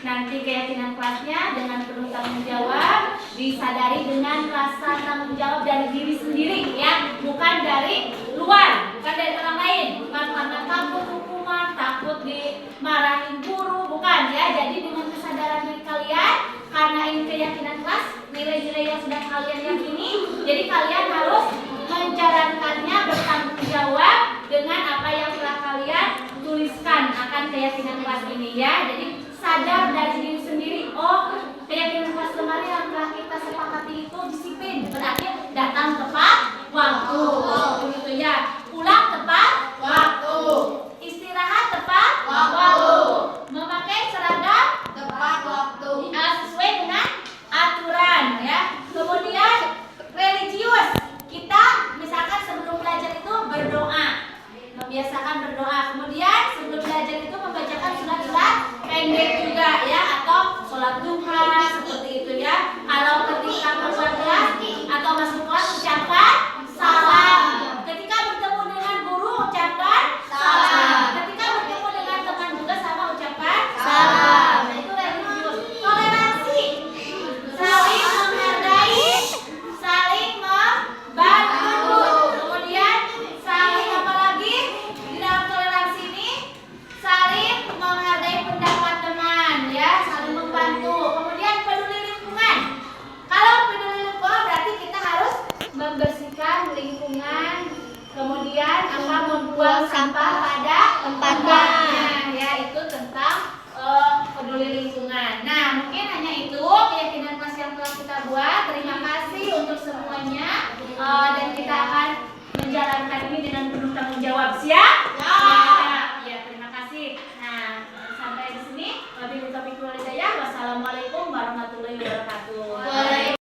nanti keyakinan kelasnya dengan penuh tanggung jawab, disadari dengan rasa tanggung jawab dari diri sendiri ya, bukan dari luar, bukan dari orang lain, bukan karena takut hukuman, takut dimarahin guru, bukan ya. Jadi dengan kesadaran diri kalian, karena ini keyakinan kelas, nilai-nilai yang sudah kalian yakini, jadi kalian harus menjalankannya bertanggung jawab dengan apa yang telah kalian tuliskan akan keyakinan kelas ini ya. Jadi sadar dari diri sendiri, oh keyakinan kelas kemarin yang telah kita sepakati itu disiplin, berarti datang tepat waktu, begitu ya, pulang tepat waktu, istirahat tepat waktu, memakai seragam tepat waktu, sesuai dengan aturan ya. Kemudian religius, kita misalkan sebelum belajar itu berdoa, membiasakan berdoa. Kemudian sebelum belajar itu membacakan surat-surat pendek juga ya, atau sholat duha seperti itu ya. Kalau ketika keluar kelas atau masuk kelas ucapkan salam. Ketika bertemu dengan guru ucapkan salam. Ketika bertemu dengan teman juga sama ucapkan salam. Nah itu religius. Toleransi, saling menghargai, saling membantu. Kemudian saling apa lagi di dalam toleransi ini? Saling menghargai pendapat teman ya, saling membantu. Kemudian peduli lingkungan. Kalau peduli lingkungan berarti kita harus membersihkan lingkungan. Kemudian apa, membuang sampah pada tempatnya.